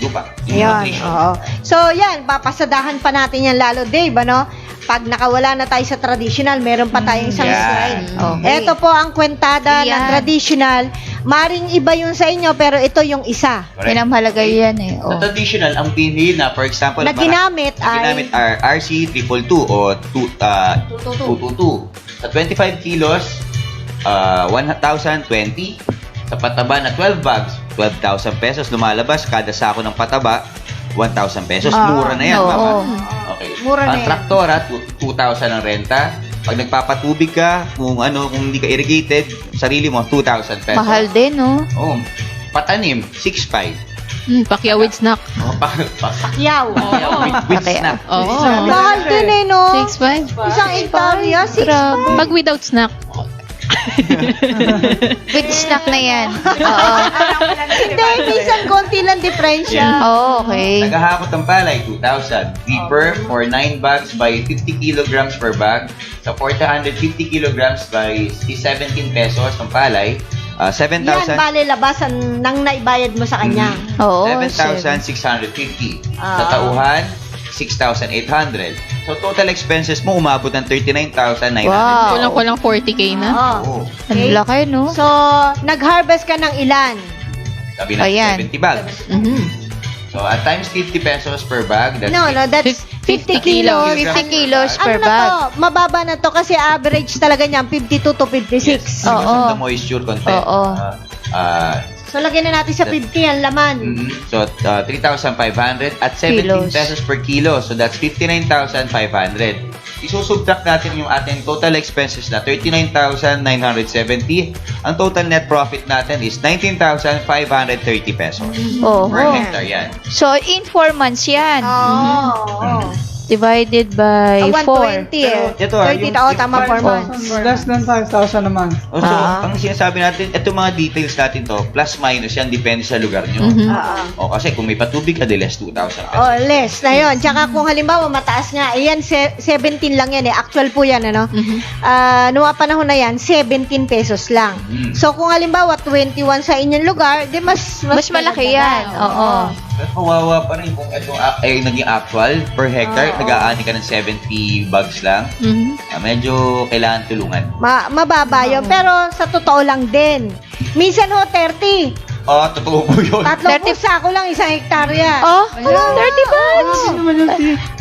lupa, yung Yan, nutrition. oo. So, yan, papasadahan pa natin yan lalo, Dave, ano? Pag nakawala na tayo sa traditional, meron pa tayong isang Yan. slide. Okay. Ito po ang kwentada ng Yan. traditional. Maring iba yung sa inyo, pero ito yung isa. Correct. Yan ang mahalaga yan eh. Sa Oh. traditional, ang pinili na, for example, Na ginamit are RC222 o 222. Sa 25 kilos, 1,020. Sa pataba na 12 bags, 12,000 pesos lumalabas. Kada sako ng pataba, 1,000 pesos. Mura na yan, oo. mama. Okay. Mura na Ang yan. traktora, 2,000 ang renta. Pag nagpapatubig ka, kung hindi ka irrigated, sarili mo, 2,000 pesos. Mahal din, no? Oo. Patanim, 6,500. Pakyaw with snack. Oh, Yaw. with Okay. snack. Oo. Mahal din eh, no? 6.5. Isang hektarya, 6.5. Pag without snack. With snack na yan. Oo. Hindi, minsan konti lang diferensya. Oh, okay. Nagahakot ng palay, 2,000. Deeper for 9 bags by 50 kilograms per bag. Sa 450 kilograms by 17 pesos ng palay. Yan, 7,000. bale labasan ng naibayad mo sa kanya. Oo. 7,650. Sa tauhan, 6,800. So, total expenses mo umabot ng 39,900. Wow. Kulang-kulang 40K na. Oo. Ang laki, no? So, nag-harvest ka ng ilan? Sabi na Ayan. 70 bags. So, at times 50 pesos per bag, that's No, that's 50 kilos. 50 kilos Ano per na bag. to? Mababa na to kasi average talaga niyan 52 to 56. Yes, because Oo. of the moisture content. Oo. So, lagyan na natin sa 50 ang laman. So, 3,500 at 17 Kilos. pesos per kilo. So, that's 59,500. Isusubtract natin yung ating total expenses na 39,970. Ang total net profit natin is 19,530 pesos Oo. per hectare yan. So, in 4 months yan. Oo. Divided by 4. 120 eh. Ito, 30 yung- tama 4 months. Less than 5,000 naman. So, ang sinasabi natin, ito mga details natin to, plus minus yan, depende sa lugar nyo. O, kasi kung may patubig ka, di less 2,000 pesos. Oh, less na yun. Tsaka kung halimbawa mataas nga, ayan, 17 lang yan eh. Actual po yan, ano? Noong mga panahon na yan, 17 pesos lang. So, kung halimbawa 21 sa inyong lugar, di mas Malaki yan. Oo. Pero kawawa pa rin kung ito ay naging actual per hectare, nag-aani ka ng 70 bags lang. Medyo kailangan tulungan. Mababa yun. Pero sa totoo lang din. Minsan ho, 30. Totoo po yun. 30 sako lang, isang hektarya. Oh, 30 bucks. Ano naman yung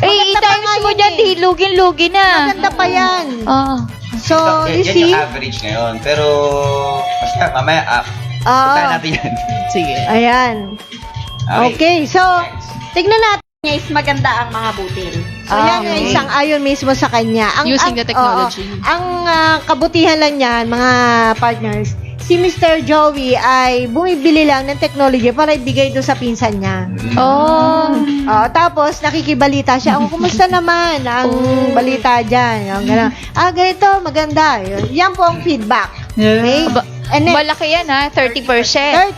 Eh, Maganda pa times nga mo yun dyan, eh. di lugi na. Maganda pa yan. Oh. So, you Yan see? yung average ngayon. Pero, basta, mamaya, Oo. puntahan natin yan. Sige. Ayan. Okay, so, tignan natin. Niya is maganda ang mga butil. So, yan yung isang ayon mismo sa kanya. Using the technology. Ang kabutihan lang yan, mga partners, si Mr. Joey ay bumibili lang ng technology para ibigay doon sa pinsan niya. Oh. Tapos, nakikibalita siya. Kumusta naman ang balita dyan? Yung gano'n. Ganito, maganda. Yan po ang feedback. Okay? And then, Malaki yan ha, 30%.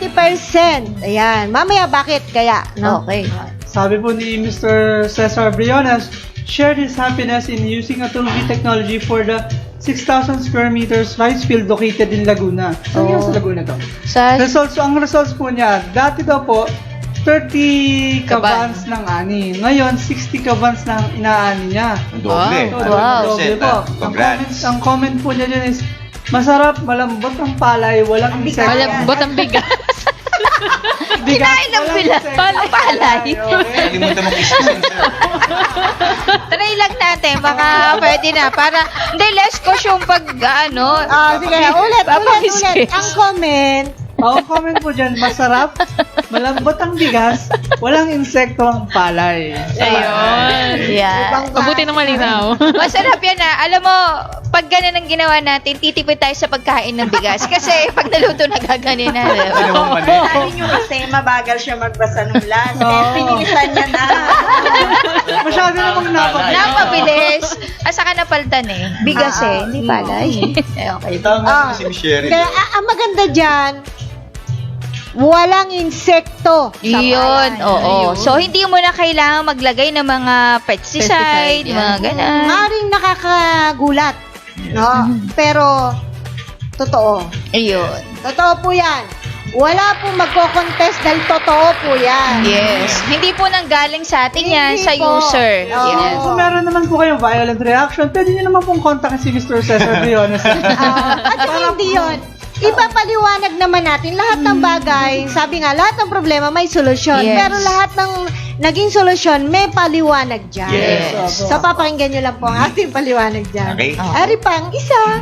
30%. Ayan. Mamaya, bakit kaya? No? Okay. Sabi po ni Mr. Cesar Briones, shared his happiness in using a Tulvi technology for the 6,000 square meters rice field located in Laguna. Saan yung sa Laguna to? Sa, Ang results po niya, dati daw po, 30 kabans ng ani. Ngayon, 60 kabans ng inaani niya. Ang doble. Wow. 100%, Doble po. Congrats. Ang comment po niya dyan is, masarap, malambot ang palay, walang insekto. Malambot ang bigas. kinain ng palay. Kalimutan mong isa-sensor. Try lang natin, baka pwede na. Para, hindi, less cost yung pag, Sige, ulit. Ang comment, Ang comment po dyan, masarap, malambot ang bigas, walang insekto ang palay. Ayun. Yeah. Mabuti ng malinaw. Masarap yan Alam mo, pag ganun ang ginawa natin, titipid tayo sa pagkain ng bigas. Kasi pag naluto na gaganin na. Sabi nyo kasi mabagal siya magbasa ng last. Pinilisan niya na. Masyado namang napabilis. Napabilis. Asa ka napaltan Bigas hindi palay. Okay. Tama si Michelle. Kaya ang maganda dyan, walang insekto sa Yun, palay. oo. So, hindi mo na kailangan maglagay ng mga pesticide, mga ganan. Maring nakakagulat. No? Pero, totoo. Ayun. Totoo po yan. Wala pong magko-contest dahil totoo po yan. Yes. Hindi po nang galing sa atin yan, Hindi sa po. user. Oo. Yes. Kung meron naman po kayong violent reaction, pwede nyo naman pong kontakin si Mr. Cesar Briones. At hindi yun. Ipapaliwanag naman natin lahat ng bagay. Sabi nga, lahat ng problema may solusyon. Yes. Pero lahat ng naging solusyon, may paliwanag dyan. Yes. So, papakinggan nyo lang po ang ating paliwanag dyan. Okay. Ari pang isa.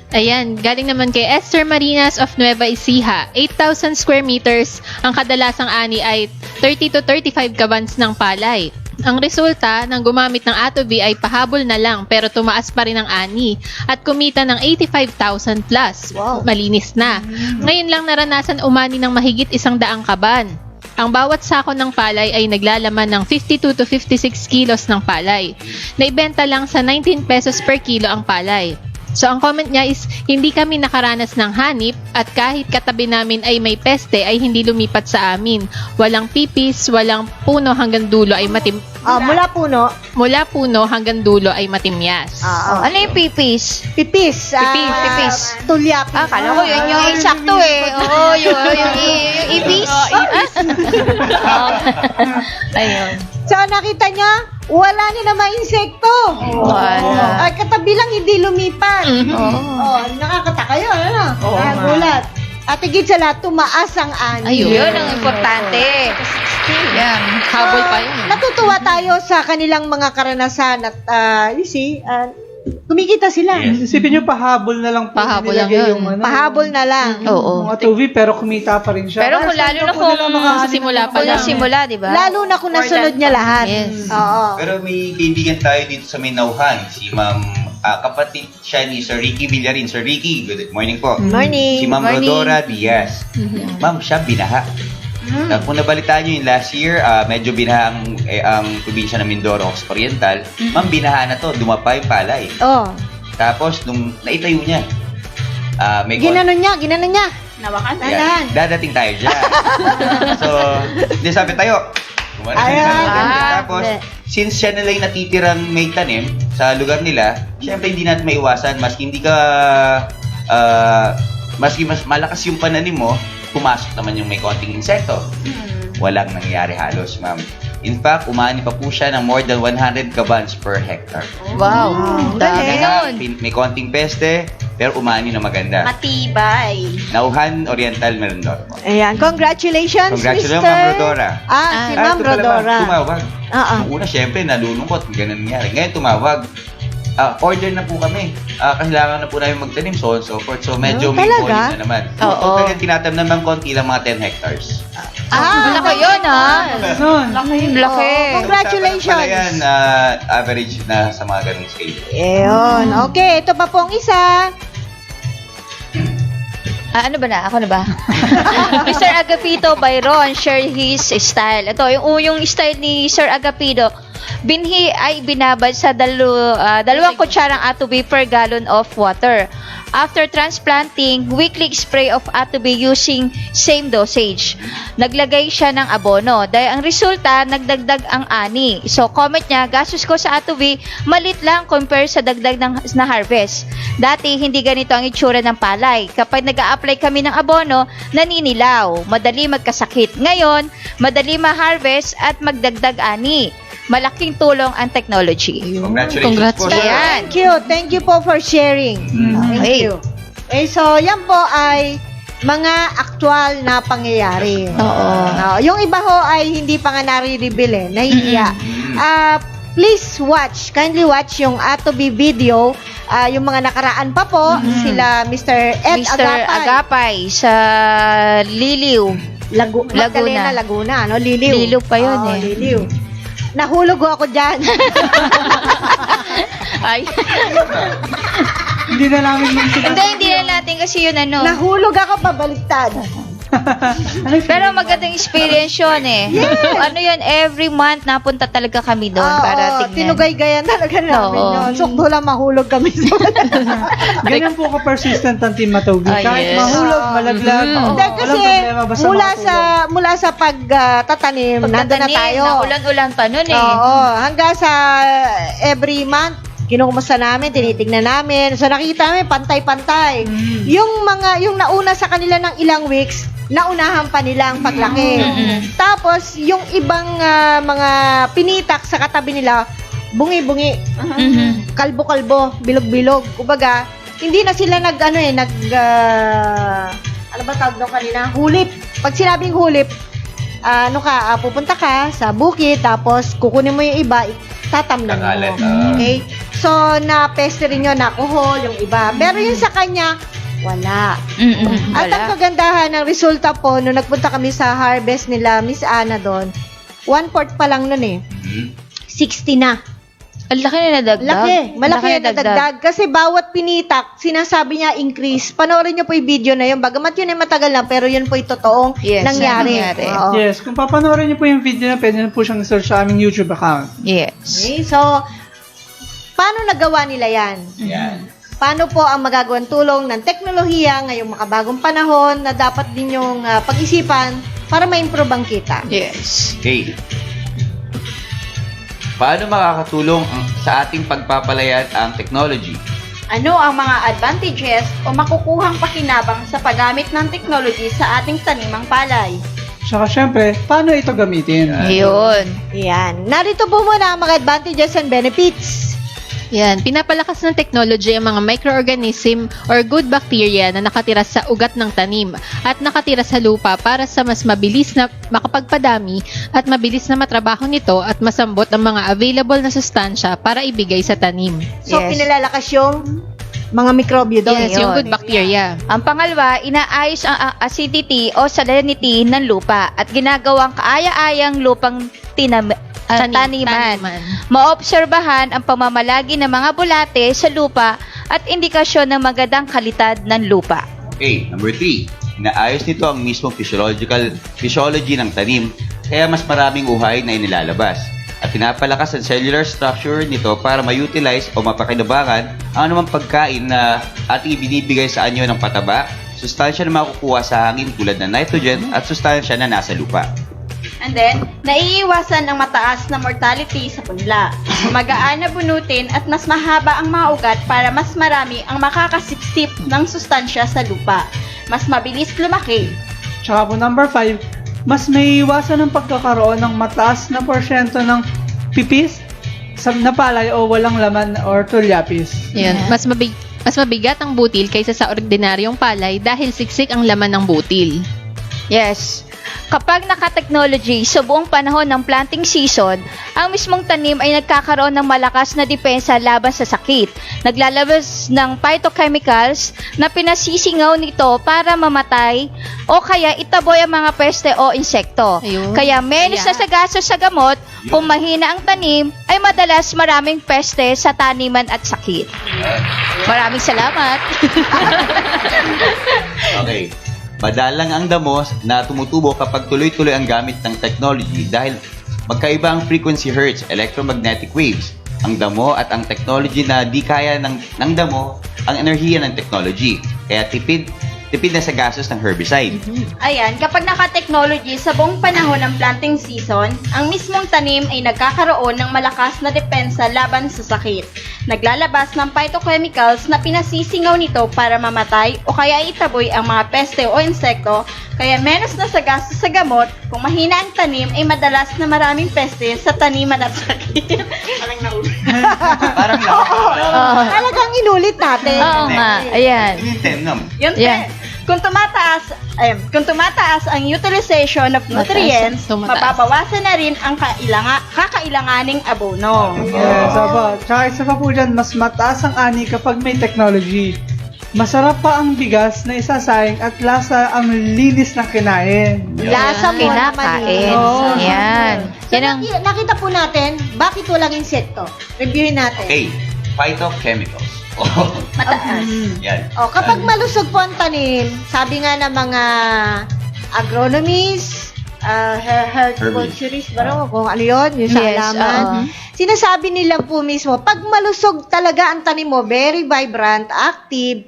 Ayan, galing naman kay Esther Marinas of Nueva Ecija. 8,000 square meters, ang kadalasang ani ay 30 to 35 kabans ng palay. Ang resulta ng gumamit ng Atobi ay pahabol na lang pero tumaas pa rin ang ani at kumita ng 85,000 plus. Wow. Malinis na. Ngayon lang naranasan umani ng mahigit 100 kaban. Ang bawat sako ng palay ay naglalaman ng 52 to 56 kilos ng palay. Naibenta lang sa 19 pesos per kilo ang palay. So, ang comment niya is, hindi kami nakaranas ng hanip at kahit katabi namin ay may peste ay hindi lumipat sa amin. Walang pipis, walang puno hanggang dulo ay Mula puno. mula puno hanggang dulo ay matimyas. Ano yung pipis? Pipis. Pipis. Tulya. Kala ko yun yung insakto Oo, yung ipis. Ayun. So, nakita niya, wala na naman insekto. Wala. Ay, katabi lang hindi lumipat. Oo. Nakakataka yun, ano? Nakagulat. At higit sa lahat, tumaas ang ani. Yun ang importante. Yan. Habol pa yun. Natutuwa tayo sa kanilang mga karanasan at, you see, kumikita sila. Yes. Isipin nyo, pahabol na lang po. Pahabol lang nilagay yun. yung ano, Pahabol na lang. Oo. mga 2V, pero kumita pa rin siya. Pero kung lalo na kung Sa simula pa lang. simula, di ba? Lalo na kung nasunod niya lahat. Yes. Oo. Pero may kaibigan tayo dito sa Minauhan, si Ma'am, kapatid siya ni Sir Ricky Villarin. Sir Ricky, good morning po. Morning. Si Ma'am Morning. Rodora Diaz. Ma'am, siya binaha. Kung nabalitaan nyo yung last year, medyo binaha ang probinsya ng Mindoro, Ox Oriental. Ma'am, binaha na to, dumapa yung palay. Oh. Tapos, nung naitayo niya, may Ginanon niya. Nawakan. Yan. Dadating tayo dyan. So, hindi sabi tayo. Ayan. Tapos, since siya nila yung natitirang may tanim sa lugar nila, syempre hindi natin maiwasan. Maski hindi ka, maski mas malakas yung pananim mo, pumasok naman yung may konting insekto. Walang nangyayari halos, ma'am. In fact, umani pa po siya ng more than 100 kabans per hectare. Wow. Dami nun. May konting peste, pero umani na maganda. Matibay. Nauhan Oriental Merendor. Ayan. Congratulations, Congratulations, Mr. Ma'am Rodora. Si Ma'am ito pala, Rodora. Tumawag. Oo. Nung una, syempre, nalulungkot. Ganun nangyari. Ngayon, tumawag. Order na po kami. Kailangan na po namin magtanim, so on so forth. So, medyo may talaga? volume na naman. So, Oo. talagang tinatam naman konti lang mga 10 hectares. Malaki yun, Nun. Laki. Congratulations. Pala yan, average na sa mga ganung scale. Ayun. Okay, ito pa pong isa. Ano ba na? Ako na ba? Mr. Agapito Byron share his style. Ito, yung style ni Sir Agapito, binhi ay binabad sa dalawang kutsarang Atobi per gallon of water. After transplanting, weekly spray of Atobi using same dosage. Naglagay siya ng abono. Dahil ang resulta, nagdagdag ang ani. So, comment niya, gastos ko sa Atobi, malit lang compare sa dagdag na harvest. Dati, hindi ganito ang itsura ng palay. Kapag nag-a-apply kami ng abono, naninilaw, madali magkasakit. Ngayon, madali ma-harvest at magdagdag ani. Malaking tulong ang technology. Congratulations Congrats po. po. sir. Ayan. Thank you po for sharing. Thank Okay. you. So, yan po ay mga aktual na pangyayari. Oo. Yung iba ho ay hindi pa nga nare-reveal Nahihiya. Please kindly watch yung Atobi video yung mga nakaraan pa po, sila Mr. Ed Mr. Agapay sa Liliw. Magdalena, Laguna, ano? Liliw. Liliw pa yun Oo, eh. Liliw. Nahulog ako dyan. Ay. Hindi na namin yung Hindi na natin kasi yun ano. Nahulog ako pabaliktad. Pero magandang experience yun eh. Ano yun, every month napunta talaga kami doon para tignan. Tinugay-gayan talaga namin Oo. yun. Sukdo lang mahulog kami. Ganyan po ka-persistent ang Team Matogi. Ah, Kahit yes. mahulog, malaglag. Hindi, kasi mula sa pagtatanim, nandun na tayo. Ulan-ulan pa nun eh. Oo, hanggang sa every month, kinukumusta namin, tinitignan namin. So nakita namin, pantay-pantay. Yung nauna sa kanila ng ilang weeks, naunahan pa nila ang paglaki. Tapos, yung ibang mga pinitak sa katabi nila, bungi-bungi, kalbo-kalbo, bilog-bilog. Kumbaga, hindi na sila ano ba tawag doon kanina? Hulip. Pag sinabing hulip, pupunta ka sa bukid, tapos kukunin mo yung iba, tatamnan Kakalat, mo. Okay? So, napeste rin yun, nakuhol, yung iba. Pero yung sa kanya, wala. At ang kagandahan ng resulta po, nung nagpunta kami sa harvest nila, Miss Ana doon, 1/4 pa lang nun eh. 60 na. Ang laki na nadagdag. Malaki na nadagdag. Kasi bawat pinitak, sinasabi niya increase. Panoorin niyo po yung video na yun. Bagamat yun ay matagal lang, pero yun po yung totoong nangyari. Oo. Yes, kung papanoorin niyo po yung video na, pwede na po siyang search sa aming YouTube account. Yes. Okay, so, paano nagawa nila yan? Yan. Paano po ang magagawang tulong ng teknolohiya ngayong makabagong panahon na dapat din yung pag-isipan para ma-improve ang kita? Yes. Okay. Paano makakatulong sa ating pagpapalayan ang technology? Ano ang mga advantages o makukuhang pakinabang sa paggamit ng technology sa ating tanimang palay? Tsaka syempre, paano ito gamitin? Ayun. Yan. Narito po muna ang mga advantages and benefits. Yan, pinapalakas ng technology ang mga microorganism or good bacteria na nakatira sa ugat ng tanim at nakatira sa lupa para sa mas mabilis na makapagpadami at mabilis na matrabaho nito at masambot ang mga available na sustansya para ibigay sa tanim. So, Yes. pinalalakas yung mga mikrobyo doon. Yes, yung good bacteria. Ang pangalawa, inaayos ang acidity o salinity ng lupa at ginagawang kaaya-ayang lupang taniman. Maobserbahan ang pamamalagi ng mga bulate sa lupa at indikasyon ng magandang kalidad ng lupa. Okay, number 3. Inaayos nito ang mismong physiology ng tanim, kaya mas maraming uhay na inilalabas. At pinapalakas ang cellular structure nito para ma-utilize o mapakinabangan ang anumang pagkain na ating ibinibigay sa anyo ng pataba, sustansya na makukuha sa hangin tulad ng nitrogen at sustansya na nasa lupa. And then, naiiwasan ang mataas na mortality sa punla. Magaan na bunutin at mas mahaba ang mga ugat para mas marami ang makakasipsip ng sustansya sa lupa. Mas mabilis lumaki. Tsaka po number 5, mas may iwasan ng pagkakaroon ng mataas na porsyento ng pipis na palay o walang laman or tulyapis. Yan, mas mabigat ang butil kaysa sa ordinaryong palay dahil siksik ang laman ng butil. Yes. Kapag naka-technology sa buong panahon ng planting season, ang mismong tanim ay nagkakaroon ng malakas na depensa laban sa sakit. Naglalabas ng phytochemicals na pinasisingaw nito para mamatay o kaya itaboy ang mga peste o insekto. Ayun. Kaya menos na gastos sa gamot, kung mahina ang tanim, ay madalas maraming peste sa taniman at sakit. Maraming salamat. Okay. Madalang ang damo na tumutubo kapag tuloy-tuloy ang gamit ng technology dahil magkaiba ang frequency hertz, electromagnetic waves. Ang damo at ang technology na di kaya ng damo ang enerhiya ng technology. Kaya tipid na sa gastos ng herbicide. Ayan, kapag naka-technology sa buong panahon ng planting season, ang mismong tanim ay nagkakaroon ng malakas na depensa laban sa sakit. Naglalabas ng phytochemicals na pinasisingaw nito para mamatay o kaya itaboy ang mga peste o insekto, kaya menos na sa gastos sa gamot. Kung mahina ang tanim, ay madalas na maraming peste sa taniman at sakit. Parang Talagang inulit natin. Oo nga, ayan. Yun, Yeah. Kung tumataas ang utilization of nutrients, tumataas. mababawasan na rin ang kakailanganing abono. Yes, tsaka isa pa po dyan, mas mataas ang ani kapag may technology. Masarap pa ang bigas na isasayang at lasa ang linis ng kinain. Lasa mo naman Kinakain. Oo. Yan. So, Yan ang... nakita po natin, bakit walang insekto? Reviewin natin. Okay, phytochemicals. Oh, Mataas. yan. Kapag malusog po ang tanim, sabi nga ng mga agronomists, horticulturists, kung ano yun, yung sa Yes, halaman. Sinasabi nila po mismo, pag malusog talaga ang tanim mo, very vibrant, active,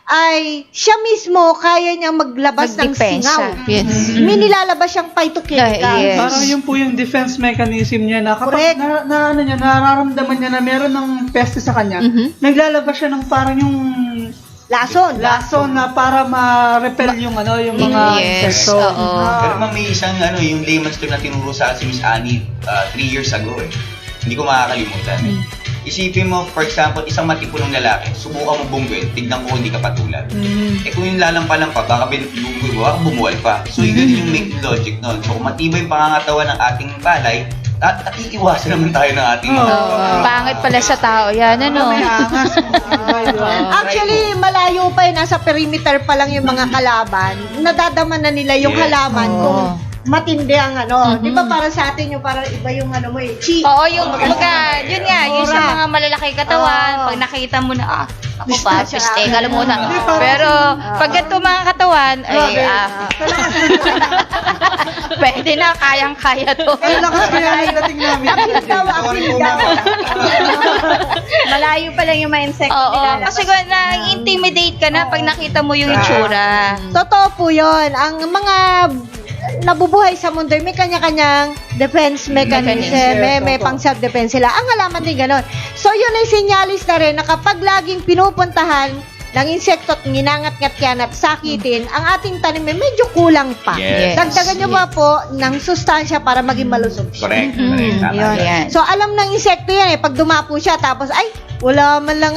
ay siya mismo kaya niyang maglabas ng Magdepensa. singaw. Yes. May nilalabas siyang phytochemicals. Yes. Parang yun po yung defense mechanism niya na kapag Correct. nararamdaman niya na meron ng peste sa kanya, naglalabas siya ng parang yung Lason. lason na para ma-repel yung yung mga Yes. insekto. Oo. Pero ma'am, may isang yung layman's term na tinuro sa akin si Miss Annie 3 years ago eh. Hindi ko makakalimutan. Isipin mo, for example, isang matipunong lalaki, subukan mo bungguin, tignan ko hindi ka patulad. Eh kung yung lalampa-lampa, baka binubunggoy mo, baka bumuwal pa. So yun yung make logic nun. So kung matibay yung pangangatawan ng ating palay, iiwasan naman tayo ng ating Pangit pala sa tao yan, ano? May angas. Actually, malayo pa nasa perimeter pa lang yung mga kalaban. Nadadama na nila yung Yes. halaman kung matindi ang Di ba para sa atin yung parang iba yung mo chi. Oo, yung kumbaga, yun nga, yung sa Aura. mga malalaki katawan, Oo. pag nakita mo na, ako pa, piste, alam mo na. Hindi, parang- Pero, pag ganito mga katawan, ay, pwede na, kayang-kaya to. Ay, lakas kaya yung dating namin. Sorry po, ma'am. Malayo pa lang yung mga insekto Oo, nila. kasi kung na-intimidate ka na pag nakita mo yung itsura. Totoo po yun. Ang mga nabubuhay sa mundo, may kanya-kanyang defense mechanism. May pang self-defense sila. Ang halaman din ganon. So, yun ay sinyalis na rin na kapag laging pinupuntahan ng insekto at nginangat-ngat yan at sakitin, ang ating tanim ay medyo kulang pa. Yes. Dagdagan nyo ba po ng sustansya para maging malusog siya? Correct. Correct. Tama Yun. yan. So, alam ng insekto yan eh. Pag dumapo siya, tapos, ay, wala man lang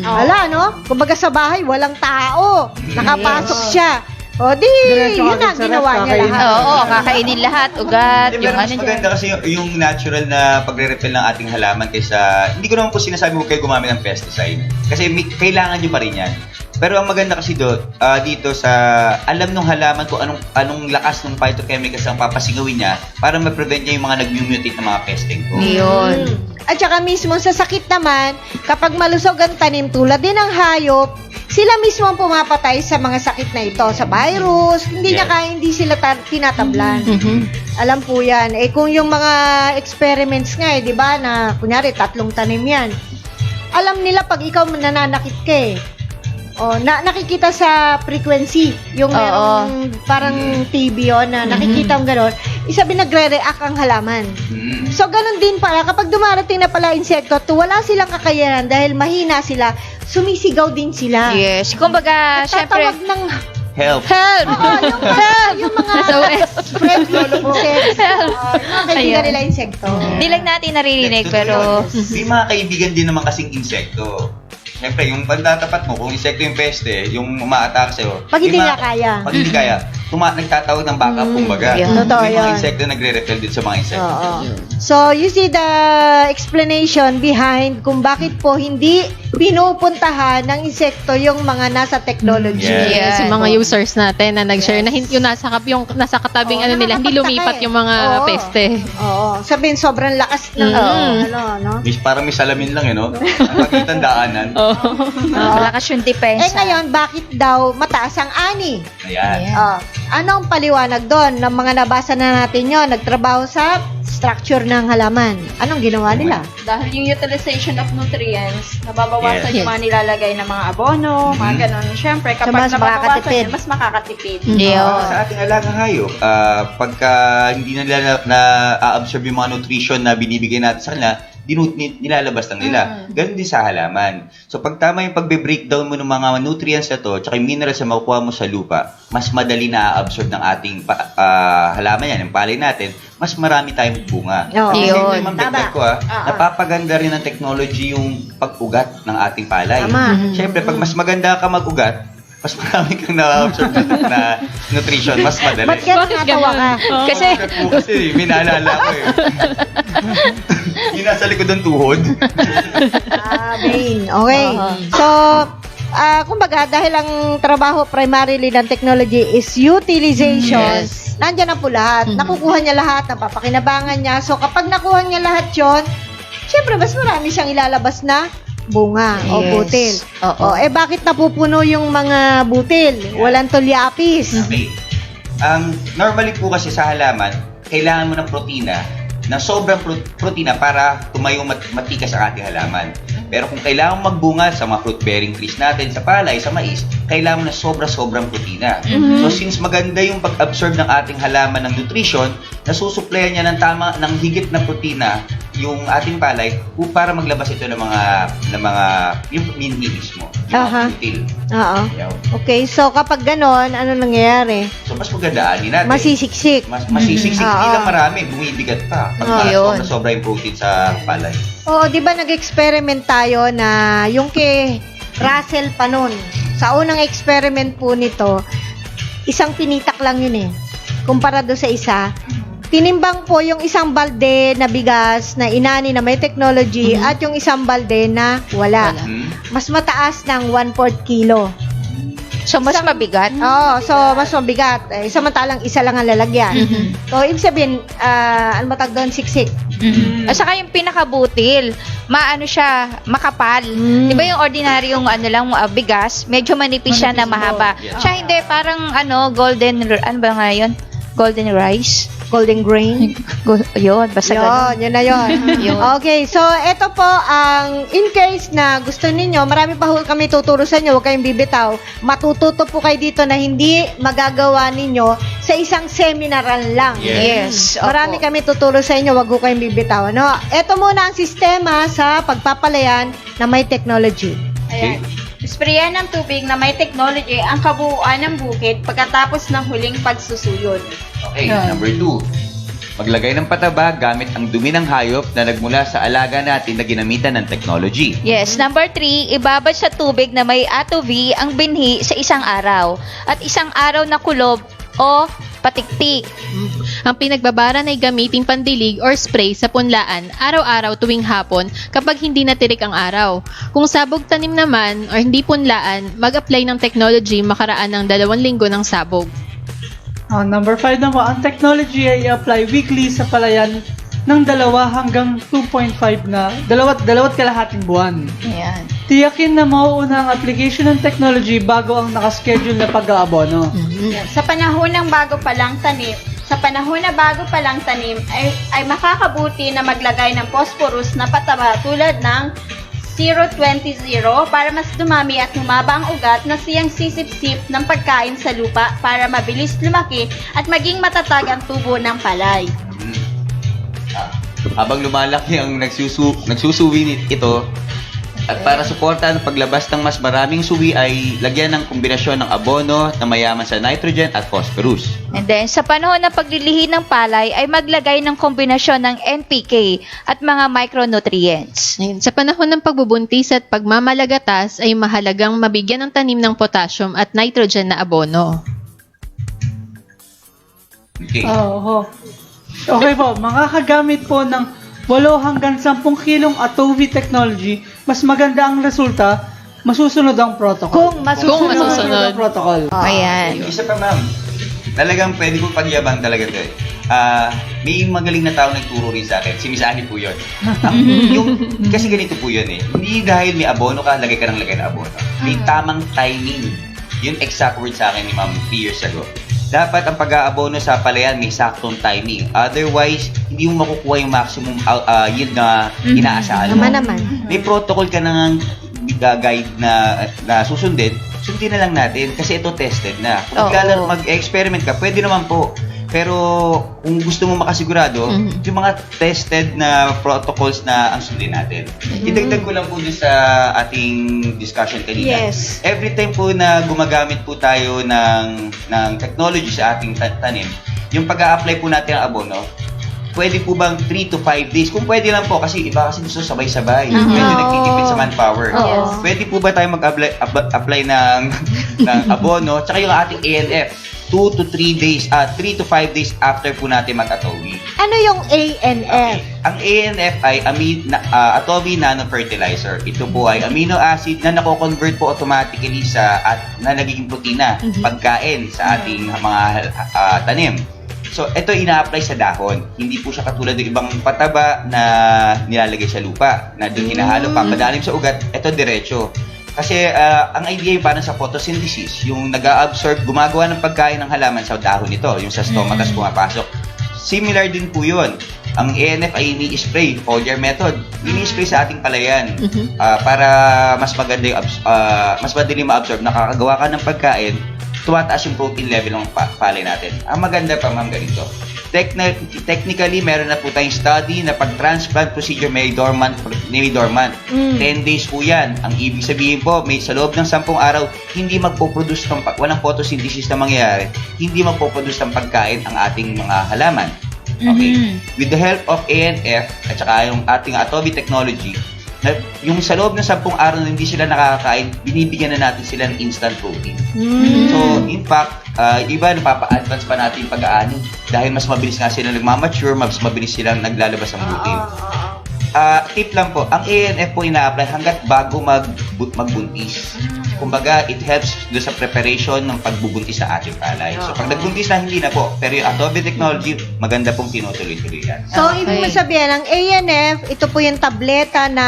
wala, no? Kumbaga sa bahay, walang tao. Nakapasok siya. O, di, Diretso yun agad ang sa ginawa ref, niya kakainin. lahat. Oo, kakainin lahat, ugat, Hindi, yung pero mas ano maganda dyan. kasi yung natural na pagre-repel ng ating halaman kaysa, hindi ko naman po sinasabi mo kayo gumamit ng pesticide. Kasi kailangan nyo pa rin yan. Pero ang maganda kasi dito sa alam ng halaman kung anong lakas ng phytochemicals ang papasingawin niya para ma-prevent niya yung mga nag-mutate ng mga pesting ko. Yun. At saka mismo sa sakit naman, kapag malusog ang tanim tulad din ng hayop, sila mismo ang pumapatay sa mga sakit na ito, sa virus, hindi sila tinatablan. Alam po yan. Eh kung yung mga experiments nga di ba, na kunyari 3 tanim yan, alam nila pag ikaw nananakit ka nakikita sa frequency, yung merong parang TV na nakikita ang gano'n, isabi nagre-react ang halaman. So, ganun din pala, kapag dumarating na pala insekto, wala silang kakayanan dahil mahina sila, sumisigaw din sila. Yes. Kumbaga, syempre, Tatawag ng Help! help! yung mga friendly insects. Mga kaibigan nila insekto. Hindi lang natin naririnig, pero... May mga kaibigan din naman kasing insekto. Siyempre, yung pagtatapat mo, kung insekto yung peste, yung uma-attack sa'yo. Pag hindi may niya kaya. Pag hindi kaya, nagtatawag ng backup, kumbaga. Yeah. Totoo May mga yun. insekto nagre-repel din sa mga insekto. Oo. So, you see the explanation behind kung bakit po hindi pinupuntahan ng insekto yung mga nasa technology. Yeah. Yes, yung mga users natin na nag-share na yung nasa katabing nila, hindi lumipat yung mga Oo. peste. Oo. Sabihin, sobrang lakas ng no? Parang may salamin lang, no? Ang pagitan daanan. Malakas yung depensa. Ngayon, bakit daw mataas ang ani? Ayan. Anong paliwanag doon? Ng mga nabasa na natin yon, nagtrabaho sa structure ng halaman. Anong ginawa nila? Dahil yung utilization of nutrients, nababawasan Yes. yung mga nilalagay ng mga abono, mga ganon. Siyempre, kapag mas nababawasan makakatipid. yan, mas makakatipid. Sa ating alagang hayop, pagka hindi na nila na-absorb yung mga nutrition na binibigay natin sa kanila, nilalabas lang nila. Ganun din sa halaman. So, pag tama yung pagbe-breakdown mo ng mga nutrients na to, tsaka yung minerals na makukuha mo sa lupa, mas madali na-absorb ng ating halaman yan, yung palay natin, mas marami tayong bunga. Oo. At the same Yun. time, ma'am, ko napapaganda rin ng technology yung pag-ugat ng ating palay. Tama. Siyempre, pag mas maganda ka mag-ugat, mas marami kang na-absorb na nutrition, mas madali. Ba't ka natawa ka? Kasi, Kasi may naalala ko eh. Yung nasa likod ng tuhod. Vein. Okay. So, kumbaga, dahil ang trabaho primarily ng technology is utilization, nandyan na po lahat. Nakukuha niya lahat, napapakinabangan niya. So, kapag nakuha niya lahat yon, syempre, mas marami siyang ilalabas na bunga o butil. Oo. Bakit napupuno yung mga butil? Walang tulyapis. Okay. Normally po kasi sa halaman, kailangan mo ng protina, ng sobrang protina para tumayo matikas ang ating halaman. Pero kung kailangan magbunga sa mga fruit-bearing trees natin, sa palay, sa mais, kailangan mo na sobrang protina. So since maganda yung pag-absorb ng ating halaman ng nutrition, nasusuplayan niya ng higit na protina yung ating palay para maglabas ito ng mga yung minhi mismo. Aha. Butil. Oo. Ayaw. Okay, so kapag ganon, ano nangyayari? So mas magandaanin natin. Masisiksik. Masisiksik. Hindi Oo. lang marami, bumibigat pa. Pag Yun. sobra yung protein sa palay. Oo, di ba nag-experiment tayo na yung kay Russell pa nun. Sa unang experiment po nito, isang pinitak lang yun eh. Kumpara do sa isa. Tinimbang po yung isang balde na bigas na inani na may technology at yung isang balde na wala. Mas mataas ng 1/4 kilo. so mas mabigat. Oo, so mas mabigat. Samantalang isa lang ang lalagyan. So, ibig sabihin, ano ba tawag doon? Siksik. At saka yung pinakabutil, maano siya, makapal. Di ba yung ordinaryong bigas, medyo manipis siya na mahaba. Siya hindi, parang golden, ano ba nga yun? Golden rice? Golden grain. Yun, basta ganun. Yun na yun. Okay, so eto po ang in case na gusto ninyo, marami pa ho kami tuturo sa inyo, huwag kayong bibitaw. Matututo po kayo dito na hindi magagawa ninyo sa isang seminaran lang. Yes. opo. Marami kami tuturo sa inyo, wag ho kayong bibitaw. No? Eto muna ang sistema sa pagpapalayan na may technology. Ayan. Sprayan ng tubig na may technology ang kabuuan ng bukid pagkatapos ng huling pagsusuyod. Okay, number 2. Maglagay ng pataba gamit ang dumi ng hayop na nagmula sa alaga natin na ginamitan ng technology. Yes. Number 3, ibabad sa tubig na may ATOV ang binhi sa isang araw. At isang araw na kulob o patiktik. Ang pinagbabaran ay gamiting pandilig or spray sa punlaan araw-araw tuwing hapon kapag hindi natirik ang araw. Kung sabog tanim naman or hindi punlaan, mag-apply ng technology makaraan ng 2 linggo ng sabog. Number 5 naman, ang technology ay i-apply weekly sa palayan ng 2 hanggang 2.5 na, 2.5 buwan. Ayan. Tiyakin na mauuna ang application ng technology bago ang nakaschedule na pag-aabono. Sa panahon na bago pa lang tanim ay makakabuti na maglagay ng phosphorus na pataba tulad ng 020 para mas dumami at humaba ang ugat na siyang sisip-sip ng pagkain sa lupa para mabilis lumaki at maging matatag ang tubo ng palay. Habang lumalaki ang nagsusuwi ito, at para suportahan ang paglabas ng mas maraming suwi ay lagyan ng kombinasyon ng abono na mayaman sa nitrogen at phosphorus. And then, sa panahon ng paglilihi ng palay ay maglagay ng kombinasyon ng NPK at mga micronutrients. Ayun, sa panahon ng pagbubuntis at pagmamalagatas ay mahalagang mabigyan ng tanim ng potassium at nitrogen na abono. Okay. Okay po, makakagamit po ng 8 hanggang 10 kilong ATOV technology, mas maganda ang resulta, masusunod ang protocol. Kung masusunod. ang protocol. Ayan. Isa pa ma'am, talagang pwede ko pagyabang talaga ito eh. May magaling na tao nagturo rin sa akin. Si Miss Annie po yun. Kasi ganito po yun eh. Hindi dahil may abono ka, lagay ka ng lagay na abono. May tamang timing. Yun exact word sa akin ni ma'am 3 years ago. Dapat ang pag-aabono sa palayan may saktong timing. Otherwise, hindi mo makukuha yung maximum yield na inaasahan mo. Naman. May protocol ka ng guide na susundin, sundin na lang natin kasi ito tested na. Kung mag-experiment ka, pwede naman po. Pero kung gusto mo makasigurado, yung mga tested na protocols na ang sundin natin. Idagdag ko lang po dun sa ating discussion kanina. Yes. Every time po na gumagamit po tayo ng technology sa ating tanim, yung pag-a-apply po natin ang abono, pwede po bang 3 to 5 days? Kung pwede lang po, kasi iba kasi gusto sabay-sabay. Medyo nagtitipid sa manpower. Yes. Pwede po ba tayo mag-apply ng ng abono, tsaka yung ating ANF, 2 to 3 days, 3 to 5 days after po natin mag-atobi. Ano yung ANF? Ang ANF ay Atobi Nano Fertilizer. Ito po ay amino acid na nako-convert po automatically na nagiging protina, pagkain sa ating mga tanim. So, ito ina-apply sa dahon. Hindi po siya katulad ng ibang pataba na nilalagay sa lupa, na doon hinahalo, papadalim sa ugat. Ito diretso. Kasi ang idea yung parang sa photosynthesis, yung nag-absorb, gumagawa ng pagkain ng halaman sa dahon nito, yung sa stomatas pumapasok. Similar din po yun. Ang ANF ay ini-spray, foliar method. Ini-spray sa ating palayan para mas maganda yung mas madali ma-absorb. Nakakagawa ka ng pagkain, tumataas yung protein level ng palay natin. Ang maganda pa, ma'am, ganito. Technically, meron na po tayong study na pag-transplant procedure may dormant. 10 days po yan. Ang ibig sabihin po, sa loob ng 10 araw, hindi magpo-produce walang photosynthesis na mangyayari, hindi magpo-produce ng pagkain ang ating mga halaman. Okay? With the help of ANF at saka yung ating Atobi technology, yung sa loob ng 10 araw na hindi sila nakakakain, binibigyan na natin sila ng instant protein. So, in fact, iba napapa-advance pa natin yung pag-aani dahil mas mabilis nga sila nagmamature, mas mabilis silang naglalabas ng protein. Tip lang po, ang ANF po ina-apply hanggat bago magbuntis. Kumbaga, it helps do sa preparation ng pagbubuntis sa ating palay. So, pag nagbuntis na, hindi na po. Pero yung Atobi technology, maganda pong tinutuloy-tuloy yan. So, ibig mo sabihin, ang ANF, ito po yung tableta na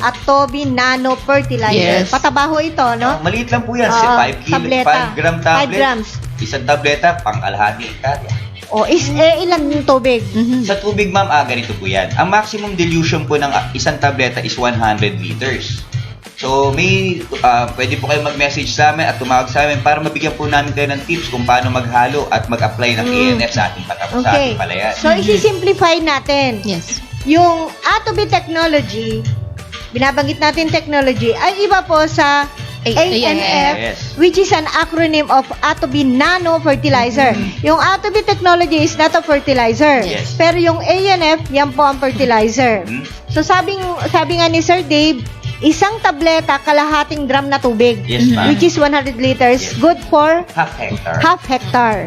Atobi Nano Fertilizer. Yes. Patabaho ito, no? Maliit lang po yan. Oo, 5 tableta. gram tablet. 5 grams. Isang tableta, pang kalahati. Kaya. O, ilan yung tubig? Sa tubig, ma'am, ganito po yan. Ang maximum dilution po ng isang tableta is 100 liters. So, pwede po kayo mag-message sa amin at tumawag sa amin para mabigyan po namin kayo ng tips kung paano maghalo at mag-apply ng ANF sa ating sa ating palayan. So, isi-simplify natin. Yes. Yung Atobi technology, binabanggit natin technology, ay iba po sa ANF, Yes. which is an acronym of Atobi Nano Fertilizer. Yung Atobi technology is not a fertilizer. Yes. Pero yung ANF, yan po ang fertilizer. So, sabi nga ni Sir Dave, isang tableta, kalahating drum na tubig. Yes, ma'am. Which is 100 liters. Yes. Good for Half hectare. half hectare.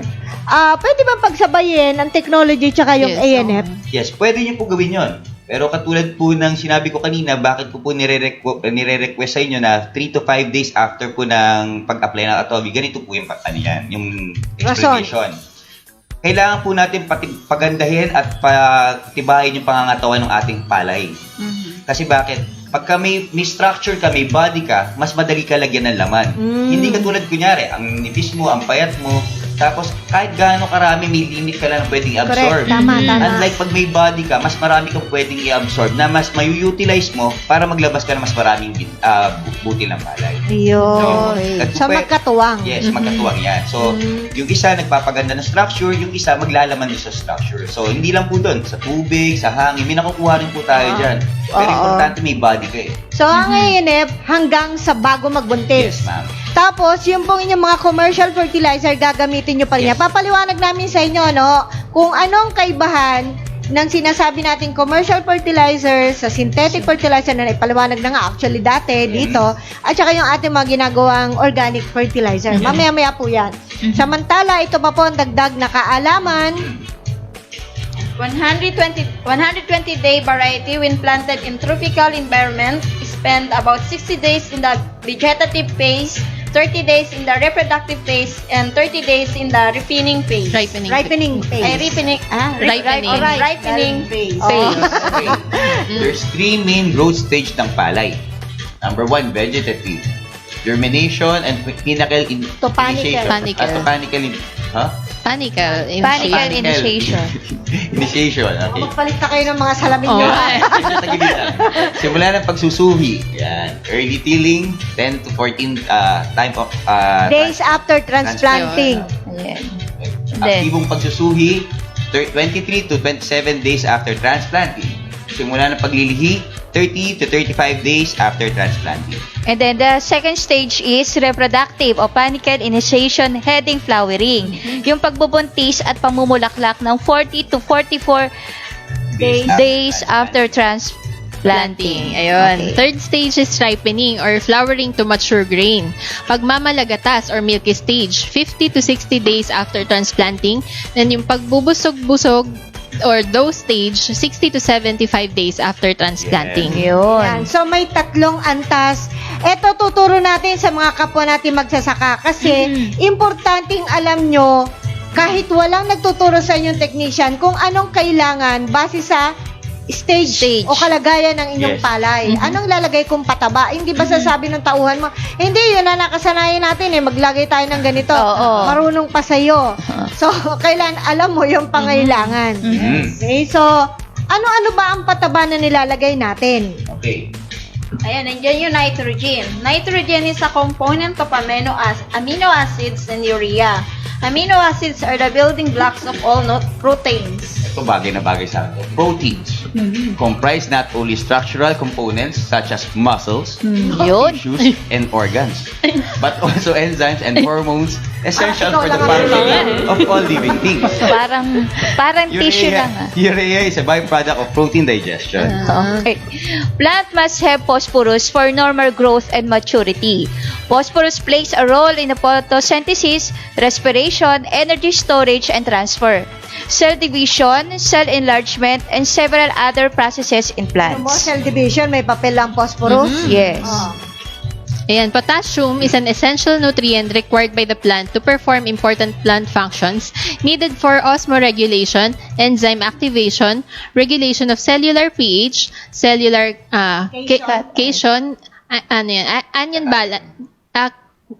Pwede ba pagsabayin ang technology tsaka yung Yes, ANF? Yes, pwede niyo po gawin yon. Pero katulad po ng sinabi ko kanina, bakit ko po nire-request sa inyo na 3 to 5 days after po ng pag-apply ng Atobi, ganito po yung yung explanation. Kailangan po natin pagandahin at patibahin yung pangangatawan ng ating palay. Kasi bakit? Pagka may structure ka, may body ka, mas madali ka lagyan ng laman. Hindi katulad kunyari, ang nipis mo, ang payat mo, tapos kahit gaano karami, may limit ka lang na pwedeng i-absorb. Correct, tama. Unlike pag may body ka, mas marami kang pwedeng i-absorb na mas may-utilize mo para maglabas ka ng mas maraming butil ng palay. Ayun. So, magkatuwang. Yes, magkatuwang yan. So, yung isa nagpapaganda ng structure, yung isa maglalaman din sa structure. So, hindi lang po doon, sa tubig, sa hangin, may nakukuha rin po tayo dyan. Pero importante may body ka eh. So, ang ANF hanggang sa bago magbuntis. Yes, ma'am. Tapos, yung pong inyong mga commercial fertilizer, gagamitin nyo pa rin yan. Yes. Papaliwanag namin sa inyo, no, kung anong kaibahan ng sinasabi nating commercial fertilizer sa synthetic fertilizer na ipaliwanag na nga actually dati dito, at saka yung ating mga ginagawang organic fertilizer. Mamaya-maya po yan. Samantala, ito pa po ang dagdag na kaalaman. 120-day variety when planted in tropical environment spend about 60 days in the vegetative phase, 30 days in the reproductive phase, and 30 days in the ripening phase. Ripening. Ripening phase. Ay, ripening. Ripening. Alright. Ripening phase. Okay. There's 3 main growth stage ng palay. Number 1, vegetative. Germination and clinical initiation. Panicle. Panicle initiation. Initiation, okay. Magpalit na kayo ng mga salamin Oh, nyo. Tagilitan. Simula ng pagsusuhi. Yan. Early tilling, 10 to 14 time of Days after transplanting. Ayan. aktibong pagsusuhi, 23 to 27 days after transplanting. Simula ng paglilihi, 30 to 35 days after transplanting. And then the second stage is reproductive o panicle initiation heading flowering. Yung pagbubuntis at pamumulaklak ng 40 to 44 days after Planting. Ayun. Okay. Third stage is ripening or flowering to mature grain. Pagmamalagatas or milky stage, 50 to 60 days after transplanting. Then yung pagbubusog-busog or dough stage, 60 to 75 days after transplanting. Yan. So may tatlong antas. Ito tuturo natin sa mga kapwa natin magsasaka kasi importanteng alam nyo kahit walang nagtuturo sa inyong technician kung anong kailangan base sa stage. O kalagayan ng inyong Yes. palay. Anong lalagay kong pataba? Hindi ba sasabi ng tauhan mo, hindi, yun na nakasanayan natin maglagay tayo ng ganito. Oo. Marunong pa sa'yo. So, kailan alam mo yung pangailangan. Okay, so, ano-ano ba ang pataba na nilalagay natin? Okay. Ayan, nandiyan yung nitrogen. Nitrogen is a component of amino acids and urea. Amino acids are the building blocks of all proteins. Ito bagay na bagay sa akin. Proteins comprise not only structural components such as muscles, Yun. tissues, and organs, but also enzymes and hormones essential Ikaw for the lang ang functioning of all living things. Parang tissue lang Urea is a byproduct of protein digestion. Okay. Plant must have phosphorus for normal growth and maturity. Phosphorus plays a role in the photosynthesis, respiration, energy storage, and transfer, cell division, cell enlargement, and several other processes in Ano mo, plants. cell division, may papel lang phosphorus? Yes. Oh. Ayan, potassium is an essential nutrient required by the plant to perform important plant functions needed for osmoregulation, enzyme activation, regulation of cellular pH, cellular cation, anion balance,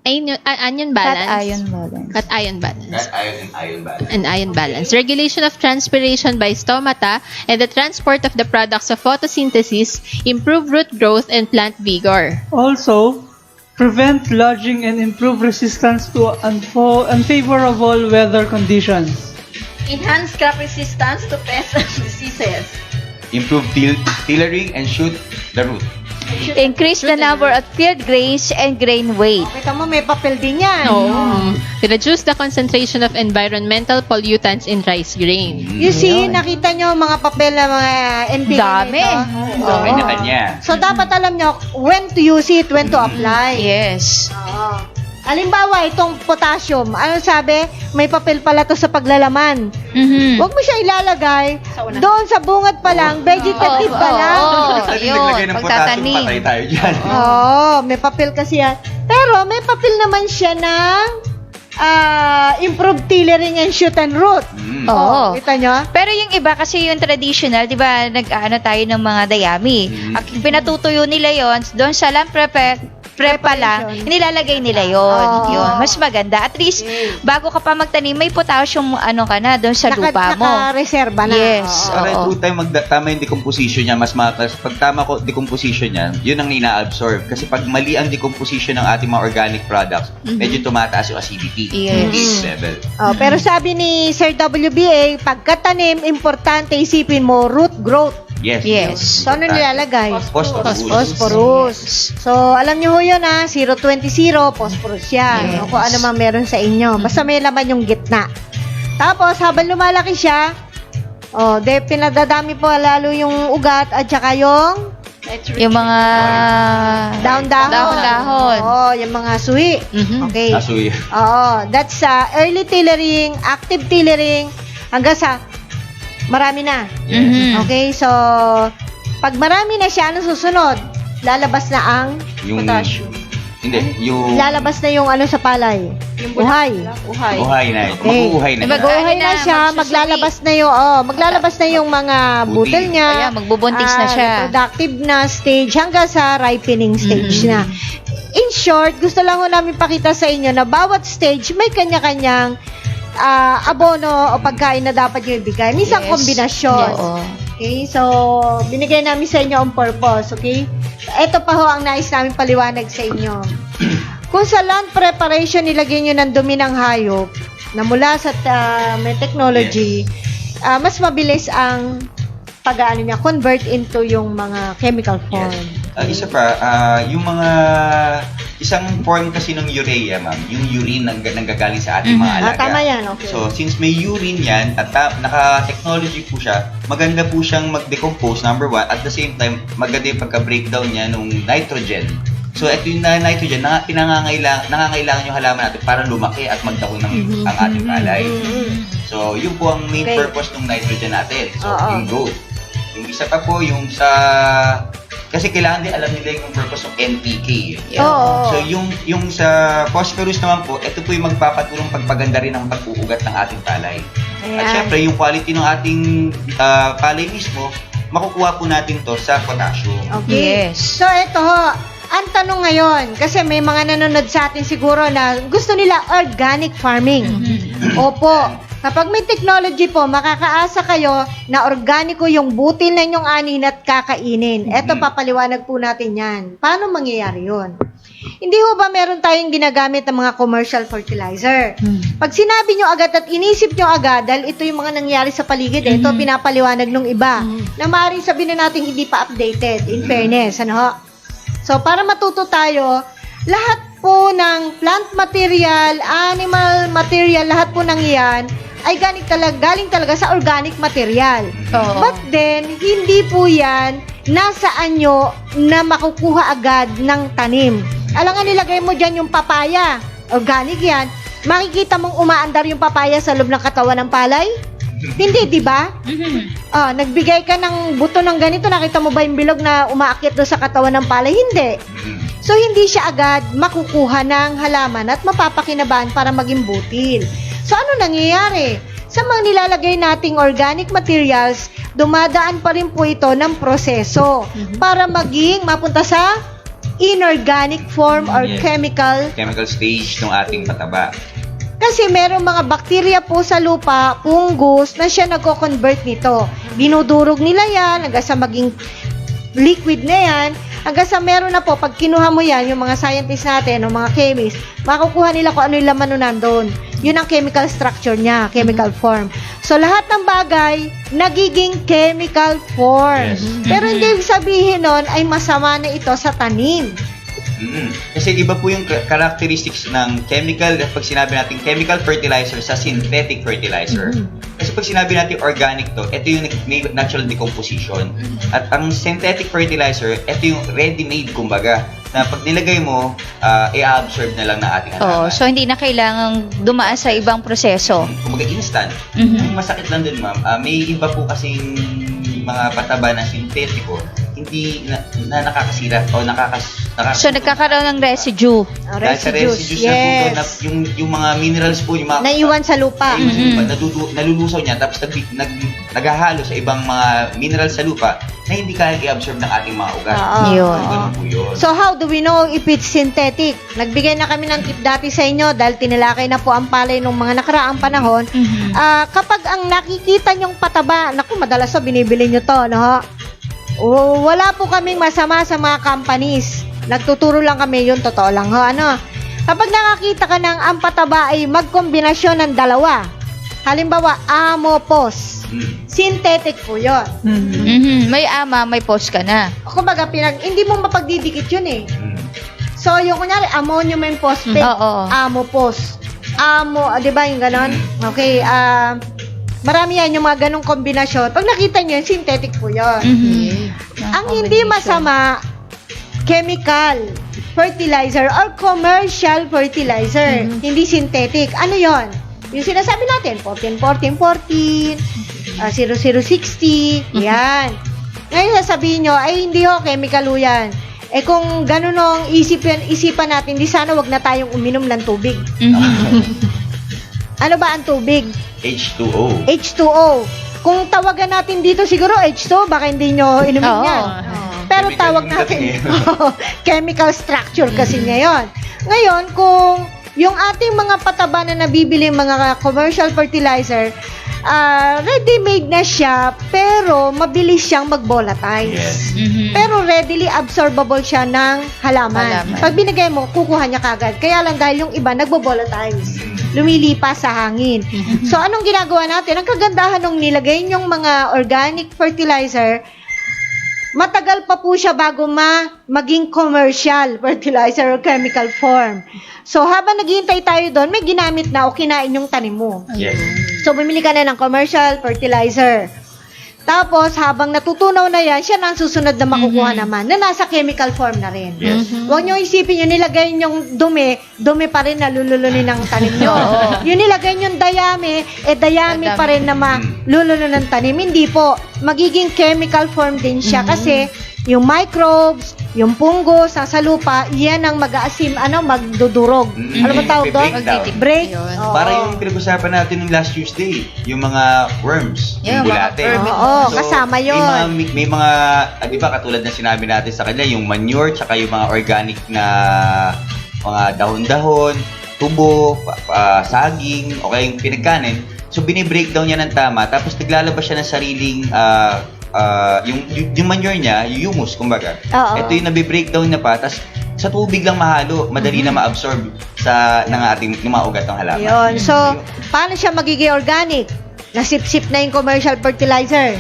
anion balance, Cation balance. cation balance, That iron and iron balance. and ion balance, regulation of transpiration by stomata, and the transport of the products of photosynthesis, improve root growth and plant vigor. Also, prevent lodging and improve resistance to unfavorable weather conditions. Enhance crop resistance to pests and diseases. Improve tillering and shoot the root. Increase the number of field grains and grain weight. Kita mo, may papel din yan. Reduce the concentration of environmental pollutants in rice grain. You see, nakita nyo mga papel na mga NPK Dami. nito? Oo. Kanya-kanya. So, dapat alam nyo when to use it, when to apply. Yes. Oo. Halimbawa, itong potassium, ano sabi? May papel pala to sa paglalaman. Huwag mo siya ilalagay doon sa bungat pa lang, vegetative pa lang. Naglagay Yun, ng potassium, pagtatanim. patay tayo dyan. Oo, may papel kasi yan. Pero may papel naman siya ng improved tillering and shoot and root. Oo. Kita nyo? Pero yung iba kasi yung traditional, 'di ba, nag-ano tayo ng mga dayami. Ang pinatutuyo nila 'yon doon sa land prepa lang, nilalagay nila 'yon. Oo. Yun, mas maganda. At least bago ka pa magtanim, may potassium ka na doon sa lupa mo. Naka-reserva na. Yes. Oo. Para Oo. tama yung decomposition niya, mas pag tama ko decomposition niya, yun ang ina-absorb. Kasi pag mali ang decomposition ng ating mga organic products, medyo tumataas yung acidity. Yes. pH level. Oh, pero sabi ni Sir WBA, pagkatanim, importante isipin mo root growth. Yes. Yes. So, ano nilalagay? Phosphorus. Phosphorus. So, alam nyo ho yun 020, phosphorus yan. Yes. O kung ano man meron sa inyo. Basta may laman yung gitna. Tapos, habang lumalaki siya, pinadadami po lalo yung ugat at saka yung Yung mga dahon-dahon. Dahon-dahon. Oo, yung mga suhi. Okay. Asoy. Oo, that's early tillering, active tillering, hanggang sa marami na. Okay, so pag marami na siya, ano susunod? Lalabas na ang Yung Potassium. Hindi, yung lalabas na yung ano sa palay. Uhay. uhay na. Okay. Mag-uuhay na. Mag-uhay na siya, maglalabas na yung maglalabas na yung mga Butil. butil niya. Ayan, magbubuntis na siya. Reproductive na stage hanggang sa ripening stage na. In short, gusto lang ko namin pakita sa inyo na bawat stage may kanya-kanyang abono o pagkain na dapat nyo ibigay. Minsan Yes. kombinasyon. Oo. Okay, so binigay namin sa inyo on purpose, okay? Ito pa ho ang nais namin paliwanag sa inyo. Kung sa land preparation nilagay nyo ng dumi ng hayop na mula sa may technology, mas mabilis ang pag-ano niya, convert into yung mga chemical form. Isa pa, yung mga isang form kasi ng urea, ma'am, yung urine nanggagaling sa ating mga alaga. Tama yan, okay. So, since may urine yan at naka-technology po siya, maganda po siyang mag-decompose, number one, at the same time, maganda yung pagka-breakdown niya ng nitrogen. So, ito yung nitrogen, nangangailangan yung halaman natin para lumaki at magdahon ng ang ating palay. So, yun po ang main Okay. purpose ng nitrogen natin. So, Oo. yung growth. Yung isa pa po, yung sa... Kasi kailangan din alam nila yung purpose ng NPK. Oo. So, yung sa phosphorus naman po, ito po yung magpapatulong pagpaganda rin ng pag-uugat ng ating palay. Ayan. At syempre, yung quality ng ating palay mismo, makukuha po natin to sa potassium. Okay. Yes. So, ito ho, ang tanong ngayon, kasi may mga nanonood sa atin siguro na gusto nila organic farming. Opo. Kapag may technology po, makakaasa kayo na organiko yung butil na inyong anin at kakainin. Eto, papaliwanag po natin yan. Paano mangyayari yun? Hindi ho ba meron tayong ginagamit ng mga commercial fertilizer? Pag sinabi nyo agad at inisip nyo agad, dahil ito yung mga nangyari sa paligid, ito pinapaliwanag nung iba, na maaaring sabihin na natin hindi pa updated, in fairness, ano ho? So, para matuto tayo, lahat po ng plant material, animal material, lahat po ng iyan, ay galing talaga sa organic material. Oo. But then, hindi po yan nasaan nyo na makukuha agad ng tanim. Alam nga, nilagay mo dyan yung papaya. Organic yan. Makikita mong umaandar yung papaya sa loob ng katawan ng palay? Hindi, di ba? Nagbigay ka ng buto ng ganito, nakita mo ba yung bilog na umaakyat doon sa katawan ng palay? Hindi. So, hindi siya agad makukuha ng halaman at mapapakinabangan para maging butil. So, ano nangyayari? Sa mga nilalagay nating organic materials, dumadaan pa rin po ito ng proseso para maging mapunta sa inorganic form or Yes. chemical. Chemical stage ng ating pataba. Kasi merong mga bakterya po sa lupa, fungus, na siya nagko-convert nito. Dinudurog nila yan hanggang sa maging liquid na yan. Hanggang sa meron na po, pag kinuha mo yan, yung mga scientists natin, o mga chemists, makukuha nila kung ano yung laman nun nandun. Yun ang chemical structure niya, chemical form. So, lahat ng bagay, nagiging chemical form. Yes. Pero hindi ibig sabihin nun ay masama na ito sa tanim. Kasi iba po yung characteristics ng chemical, pag sinabi natin chemical fertilizer sa synthetic fertilizer. Kasi pag sinabi natin organic to, ito yung may natural decomposition. At ang synthetic fertilizer, ito yung ready-made, kumbaga, na pag nilagay mo, i-absorb na lang na ating Oh, halaman. so hindi na kailangang dumaan sa ibang proseso. Kumbaga instant. Yung masakit lang din, ma'am, may iba po kasing mga pataba na sintetiko, hindi na nakakasira o So nagkakaroon ng residue. dahil sa residues yes. na yung mga minerals po, yung mga Naiwan sa lupa. nalulusaw niya, tapos naghahalo sa ibang mga minerals sa lupa na hindi kaya i-absorb ng ating mga ugat. Oo. Yun. Ganun po yun. So how do we know if it's synthetic? Nagbigay na kami ng tip dati sa inyo dahil tinilakay na po ang palay nung mga nakaraang panahon. Kapag ang nakikita nyong pataba, naku, madalas na binibili nyo to, no? Wala po kaming masama sa mga companies. Nagtuturo lang kami, yun totoo lang, ho, ano? Kapag nakakita ka ng ang pataba ay magkombinasyon ng dalawa. Halimbawa, amopos. Synthetic po yun. May ama, may post ka na. Kumbaga, hindi mo mapagdidikit yun eh. So, yung kunyari, ammonium and phosphate, Oo. amopos. Di ba yung ganon? Okay, marami yan yung mga ganong kombinasyon. Pag nakita nyo yun, synthetic po yun. Ang hindi masama, chemical fertilizer or commercial fertilizer. Hindi synthetic. Ano yon? Yung sinasabi natin, 14-14-14, 0060, yan. Ngayon sasabihin nyo, ay hindi ho, chemical ho yan. Eh kung ganun ang isipan natin, di sana wag na tayong uminom ng tubig. Ano ba ang tubig? H2O. H2O. Kung tawagan natin dito siguro H2O, baka hindi nyo inumin Oo. yan. Pero Chemical tawag yung natin, dating eh. chemical structure kasi niya yun. Ngayon, kung yung ating mga pataba na nabibili, mga commercial fertilizer, ready-made na siya, pero mabilis siyang mag-volatilize. Yes. Pero readily absorbable siya ng halaman. Halaman. Pag binigay mo, kukuha niya kagad. Kaya lang dahil yung iba nagbo-volatilize. Lumilipas sa hangin. So, anong ginagawa natin? Ang kagandahan ng nilagay yung mga organic fertilizer, matagal pa po siya bago maging commercial fertilizer or chemical form. So, habang naghihintay tayo doon, may ginamit na o kinain yung tanim mo. Yes. So, bumili ka na ng commercial fertilizer. Tapos, habang natutunaw na yan, siya na ang susunod na makukuha naman, na nasa chemical form na rin. Yes. Huwag nyo isipin yung nilagay yung dumi pa rin na lululunin ng tanim nyo. Yung nilagay yung dayami, dayami pa rin na malulunin ng tanim. Hindi po. Magiging chemical form din siya kasi yung microbes, yung fungus sa lupa, yan ang mag-aasim, magdudurog. Ano ba tawag doon? Break. Oo. Para yung pinag-usapan natin ng last Tuesday, yung mga worms, Yeah, yung mga bulate. Oo, kasama yun. May mga, di ba, katulad na sinabi natin sa kanila, yung manure, tsaka yung mga organic na mga dahon-dahon, tubo, saging, o kaya yung pinagkanin. So, binibreakdown niya ng tama, tapos naglalabas siya ng sariling yung manure niya, yung humus, kumbaga. Oo. Ito yung nabi-breakdown na pa, tas sa tubig lang mahalo, madali na ma-absorb ng ating mga ugat ng halaman. Yun. So, paano siya magiging organic? Nasip-sip na yung commercial fertilizer.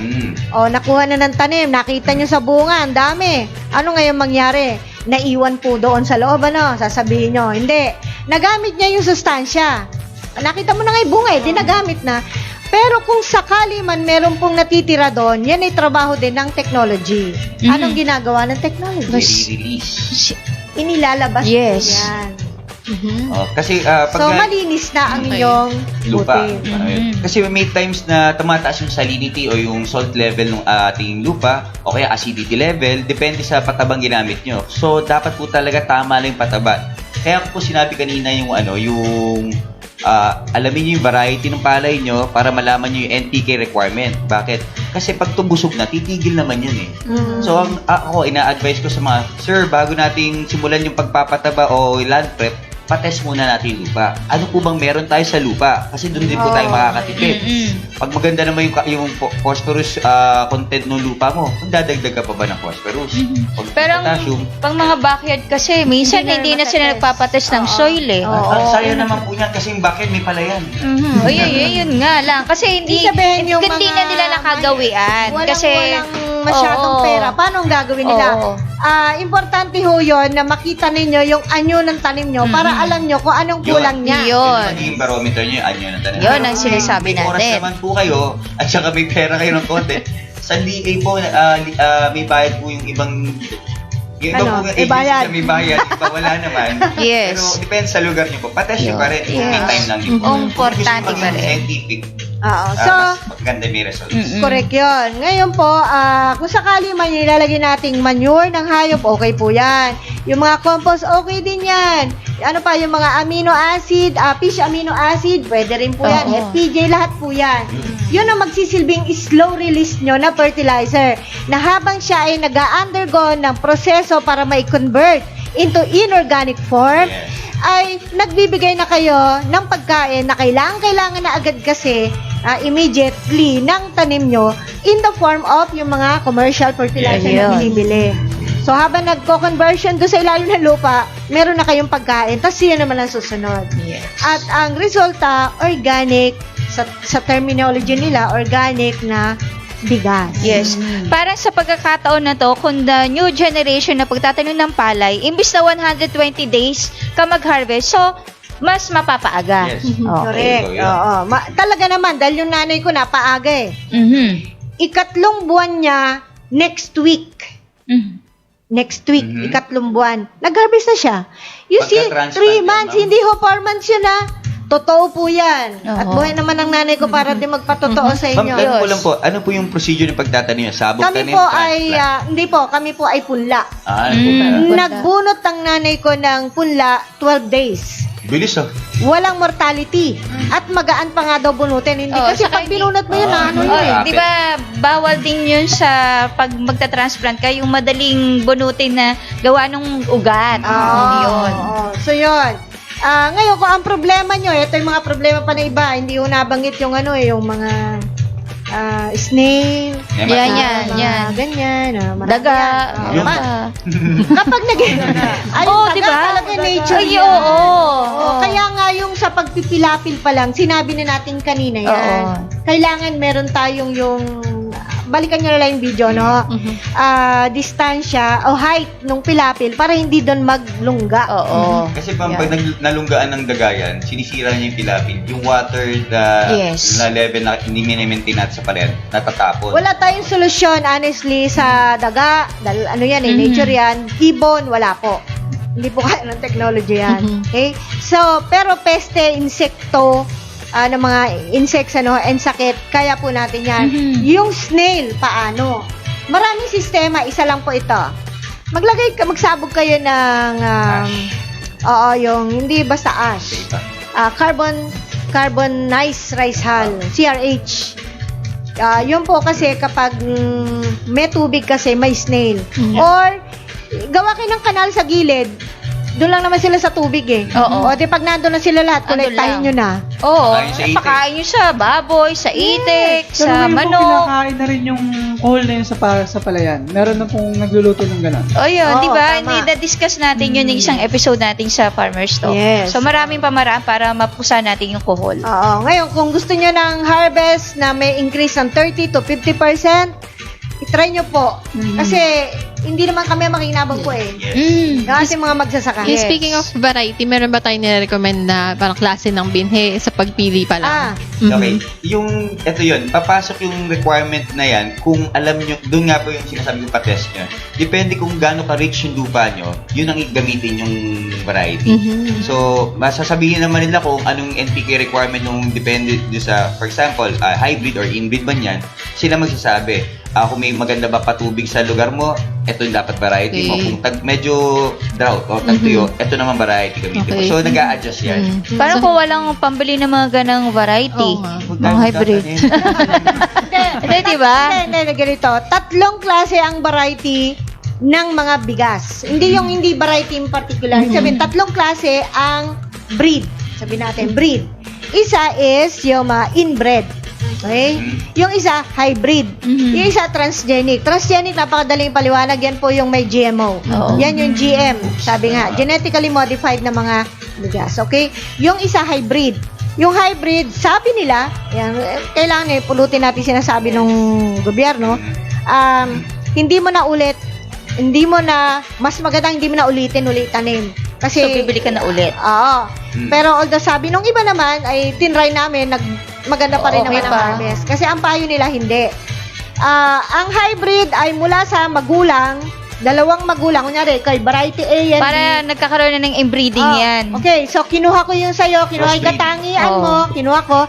O, nakuha na ng tanim. Nakita nyo sa bunga, ang dami. Ano ngayon mangyari? Naiwan po doon sa loob, Sasabihin nyo, hindi. Nagamit niya yung sustansya. Nakita mo na nga yung bunga, dinagamit na. Pero kung sakali man meron pong natitira doon, yan ay trabaho din ng technology. Anong ginagawa ng technology? I-release. Inilalabas Yes. po yan. Kasi pag So, malinis na ang inyong lupa. butil. Kasi may times na tumataas yung salinity o yung salt level ng ating lupa o kaya acidity level, depende sa patabang ginamit nyo. So, dapat po talaga tama lang yung pataba. Kaya ko po sinabi kanina yung alamin nyo yung variety ng palay nyo para malaman nyo yung NPK requirement. Bakit? Kasi pag tubusog na, titigil naman yun eh. So, ako, ina-advise ko sa mga, sir, bago nating simulan yung pagpapataba o land prep, patest muna natin yung lupa. Ano po bang meron tayo sa lupa? Kasi doon din po tayo makakatipid. Pag maganda naman yung phosphorus content ng lupa mo, magdadagdag ka pa ba ng phosphorus? Pag Pero potassium, pang mga backyard kasi, minsan hindi na sila nagpapatest ng soil eh. sayang naman po yan kasi yung bakit may palayan. O yun nga lang. Kasi hindi sabihin yung hindi mga na nila nakagawian. Kasi walang masyadong Oo. pera. Paano ang gagawin nila? Oo. Importante ho yun na makita ninyo yung anyo ng tanim nyo para alam nyo kung anong kulang niya. Yun. Yung magiging barometer nyo, ano yun ang tanong. Yun ang sinasabi May oras natin. naman po kayo at saka may pera kayo ng konti. Sa DA po, may bayad po yung ibang yung iba Ano? po May bayad. na may bayad, iba wala naman. Yes. Pero depende sa lugar nyo po. Patest nyo pa rin. Yes. May time lang din po. Importante Kung gusto pa rin. scientific, Oo. So, mas maganda may results. correct yun. Ngayon po, kung sakali man yung ilalagay nating manure ng hayop, okay po yan. Yung mga compost, okay din yan. Ano pa, yung mga amino acid, fish amino acid, pwede rin po yan. Oo. FPJ, lahat po yan. Yun ang magsisilbing slow release nyo na fertilizer na habang siya ay nag-undergo ng proseso para ma-convert into inorganic form, Yes. ay nagbibigay na kayo ng pagkain na kailangan na agad kasi immediately ng tanim nyo in the form of yung mga commercial fertilizer Yeah, na yun. binibili. So, habang nagko-conversion doon sa ilalim ng lupa, meron na kayong pagkain, tapos yun naman ang susunod. Yes. At ang resulta, organic, sa terminology nila, organic na bigas. Yes. Para sa pagkakataon na to, kung the new generation na pagtatanim ng palay, imbis na 120 days ka mag-harvest, so, mas mapapaaga. Yes. Correct. Okay, Oo. Talaga naman, dahil yung nanay ko napaaga eh. Ikatlong buwan niya, next week. Next week, ikatlong buwan. Nag-harvest na siya. You see, Pagka-transplant 3 yan, months, ma'am. hindi ho 4 months yun Totoo po yan. At Oo. buhay naman ng nanay ko para din magpatotoo sa Ma'am, inyo. tanong ko lang po, ano po yung procedure ng pagtatanim nyo? Sabog Kami tanim? po ay, transplant? hindi po, kami po ay punla. Punla. Nagbunot ang nanay ko ng punla 12 days. Bilis Walang mortality. At magaan pa nga daw bunutin. Hindi Oo, kasi saka pag binunot mo yun, ano yun eh. Di ba, bawal din yun sa pag magta-transplant ka, yung madaling bunutin na gawa ng ugat. Yun. Oo. So, yun. Ngayon, kung ang problema nyo, ito yung mga problema pa na iba, hindi ko nabanggit yung yung mga snail, Yan. ganyan, marami Daga. yan. Yun. Kapag Oo, taga, di ba? talaga nature Ay, yan. oo. Kaya nga yung sa pagpipilapil pa lang, sinabi na natin kanina yan. Oo. Kailangan meron tayong yung balikan nyo na lang yung video, no? Distansya o height nung pilapil para hindi doon maglungga. Oo. Kasi pag nalunggaan ng dagayan, sinisira niya yung pilapil. Yung water na, Yes. na level na hindi minimaintain natin sa pared, natatapon. Wala tayong solusyon, honestly, sa daga. Dahil ano yan, nature yan. Ibon, wala po. Hindi po kaya ng technology yan. Okay? So, pero peste, insekto, ng mga insects, and sakit, kaya po natin yan. Yung snail, paano? Maraming sistema, isa lang po ito. Magsabog kayo ng, yung, hindi basta ash. Carbonized rice hull, CRH. Yun po kasi kapag may tubig kasi, may snail. Or, gawa kayo ng kanal sa gilid, doon lang naman sila sa tubig eh. Oo. O, di pag nandun na sila lahat, Andun kolektahin lang. nyo na. Oo. Pakain sa itik. Pakain nyo sa baboy, sa itik, Pero sa ngayon po, manok. kinakain na rin yung kuhol na yun sa palayan. Meron na pong nagluluto ng gano'n. O yun, Oo, di ba? tama. Na-discuss natin yun yung isang episode natin sa Farmer's Talk. Yes. So maraming pamaraan para mapusa natin yung kuhol. Oo. Ngayon, kung gusto nyo ng harvest na may increase ng 30 to 50%, itry nyo po. Kasi, hindi naman kami makinabang po eh. Yes. Kasi mga magsasaka. Yung speaking of variety, meron ba tayong nire-recommend na parang klase ng binhe sa pagpili pa lang? Okay. Ito yun, papasok yung requirement na yan kung alam nyo, doon nga po yung sinasabi ko pa-test nyo. Depende kung gaano ka-rich yung lupa nyo, yun ang gamitin yung variety. So, masasabihin naman nila kung anong NPK requirement nung depende doon sa, for example, hybrid or inbreed man yan, sila magsasabi. Kung may maganda ba patubig sa lugar mo, ito yung dapat variety mo. Okay. Kung medyo drought o tagtuyo, ito naman variety gamitin mo. Okay. So, nag-a-adjust yan. Parang kung walang pambili ng mga ganang variety, Oo nga. mga hybrid. Hindi, di ba? Hindi, ganito. 3 klase ang variety ng mga bigas. Hindi yung hindi variety in particular. Sabihin, 3 klase ang breed. Sabihin natin, breed. Isa is yung inbred. Okay? Yung isa, hybrid. Yung isa, transgenic. Transgenic, napakadaling paliwanag. Yan po yung may GMO. Yan yung GM. Sabi nga, genetically modified na mga bigas. Okay? Yung isa, hybrid. Yung hybrid, sabi nila, yan, kailangan pulutin natin sinasabi ng gobyerno, hindi mo na mas magandang hindi mo na ulitin tanim. Kasi, So, bibili ka na ulit. Oo. Pero although sabi nung iba naman, ay tinry namin, maganda pa rin Okay naman ang pa. harvest. Kasi ang payo nila, hindi. Ang hybrid ay mula sa magulang, 2 magulang. Kunyari, kay variety A yan. Para nagkakaroon na ng inbreeding yan. Okay, so kinuha ko yung sa'yo, kinuha yung Crossbreed. katangian mo, kinuha ko.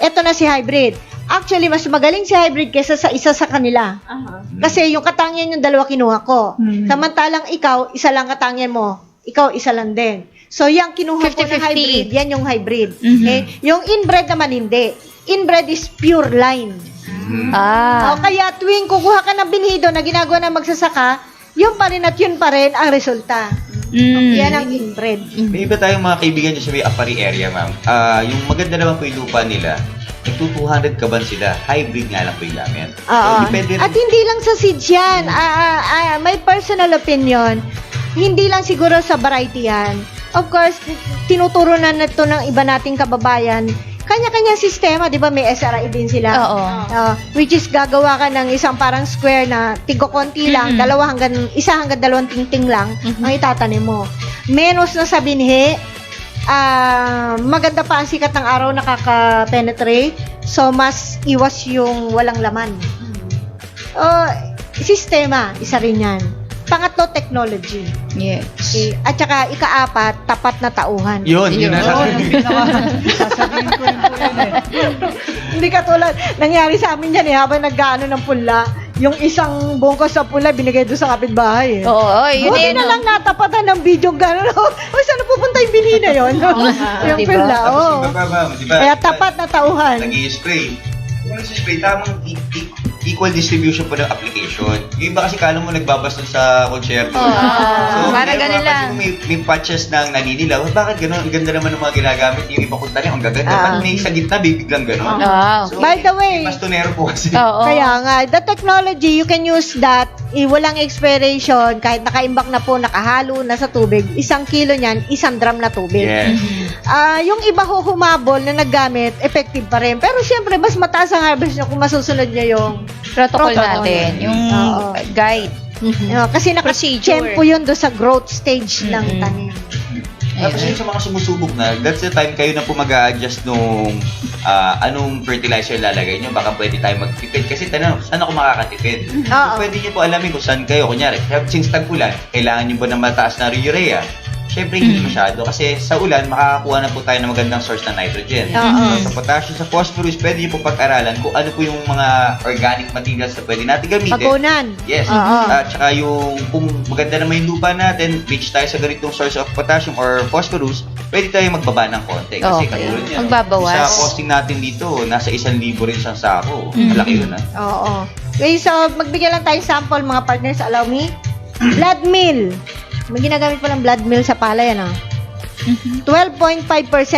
Ito na si hybrid. Actually, mas magaling si hybrid kaysa sa isa sa kanila. Kasi yung katangian yung 2 kinuha ko. Samantalang ikaw, isa lang katangian mo. Ikaw, isa lang din. So, yung kinuha ko na 50-50. hybrid, yan yung hybrid. Okay? Yung inbred naman hindi. Inbred is pure line. O, kaya tuwing kukuha ka ng binhido na ginagawa ng magsasaka, yun pa rin at yun pa rin ang resulta. Yan ang inbred. May iba tayong mga kaibigan dyan sa may Apari area, ma'am. Yung maganda naman po yung lupa nila, nagto 200 kaban sila. Hybrid nga lang po yung gamit. Oo. Depende rin. At hindi lang sa seeds yan. May personal opinion. Hindi lang siguro sa variety yan. Of course, tinuturo na ito ng iba nating kababayan. Kanya-kanya sistema, di ba? May SRI din sila. Oo. Which is gagawa ka ng isang parang square na tigo-konti lang, 1 hanggang 2 tingting lang ang itatanim mo. Menos na sa binhi, maganda pa ang sikat ng araw nakaka-penetrate. So, mas iwas yung walang laman. Sistema, isa rin yan. Pangatlo, technology. Yes. Okay. At saka, ika-4, tapat na tauhan. Yun na Sasabihin ko rin po yun eh. Hindi katulad, nangyari sa amin yan habang nag-ano ng pula, yung isang bungkos sa pula, binigay doon sa kapitbahay eh. Oo, yun Buti din. na lang natapatan ng video gano'n. Uy, saan pupunta yung binina yun? Yung diba? pula, Tapos oo. iba pa, ma'am, di ba? Kaya tapat na tauhan. Nag-i-spray. Kung nag-spray, tamang equal distribution po ng application. Yung iba kasi kala mo nagbabastos sa konsyerto. Para meron ganun mga lang. kasi may patches ng naninilaw. Bakit gano'n? Ang ganda naman ng mga ginagamit. Yung iba kung tanim, ang gaganda. Ba't may sa gitna, biglang gano'n? Wow. By the way, may bastonero po kasi. Oo. Kaya nga, the technology, you can use that, walang expiration, kahit nakaimbak na po, nakahalo na sa tubig, 1 kilo niyan, 1 drum na tubig. Yes. Yung iba ho humabol na naggamit, effective pa rin. Pero syempre, mas mataas ang harvest nyo kung masusunod nyo yung Protocol Protocol. natin. Yung Oo. guide. kasi Procedure. naka-tempo yun do sa growth stage ng tanim. Tapos yung sa mga sumusubok na, that's the time kayo na po mag-a-adjust nung anong fertilizer lalagay nyo. Baka pwede tayo magtipid. Kasi tanong, saan ako makakatipid? Oo. Pwede nyo po alamin kung saan kayo. Kunyari, since tag-ulan, kailangan nyo ba ng mataas na urea? Siyempre, hindi masyado. Kasi sa ulan, makakakuha na po tayo ng magandang source ng nitrogen. Oo. Sa potassium, sa phosphorus, pwede nyo po pag-aralan kung ano po yung mga organic materials na pwede natin gamitin. Pagunan. Yes. Oo. At saka yung, kung maganda naman yung lupa natin, reach tayo sa ganitong source of potassium or phosphorus, pwede tayo magbaba ng konti. Kasi Okay. katulad niya. Magbabawas. Sa costing natin dito, nasa 1,000 rin siyang sako. Malaki yun, ha? Oo. Okay, so magbigay lang tayo sample, mga partners, allow me. Blood meal. May ginagamit pa ng blood meal sa palay, ano? 12.5%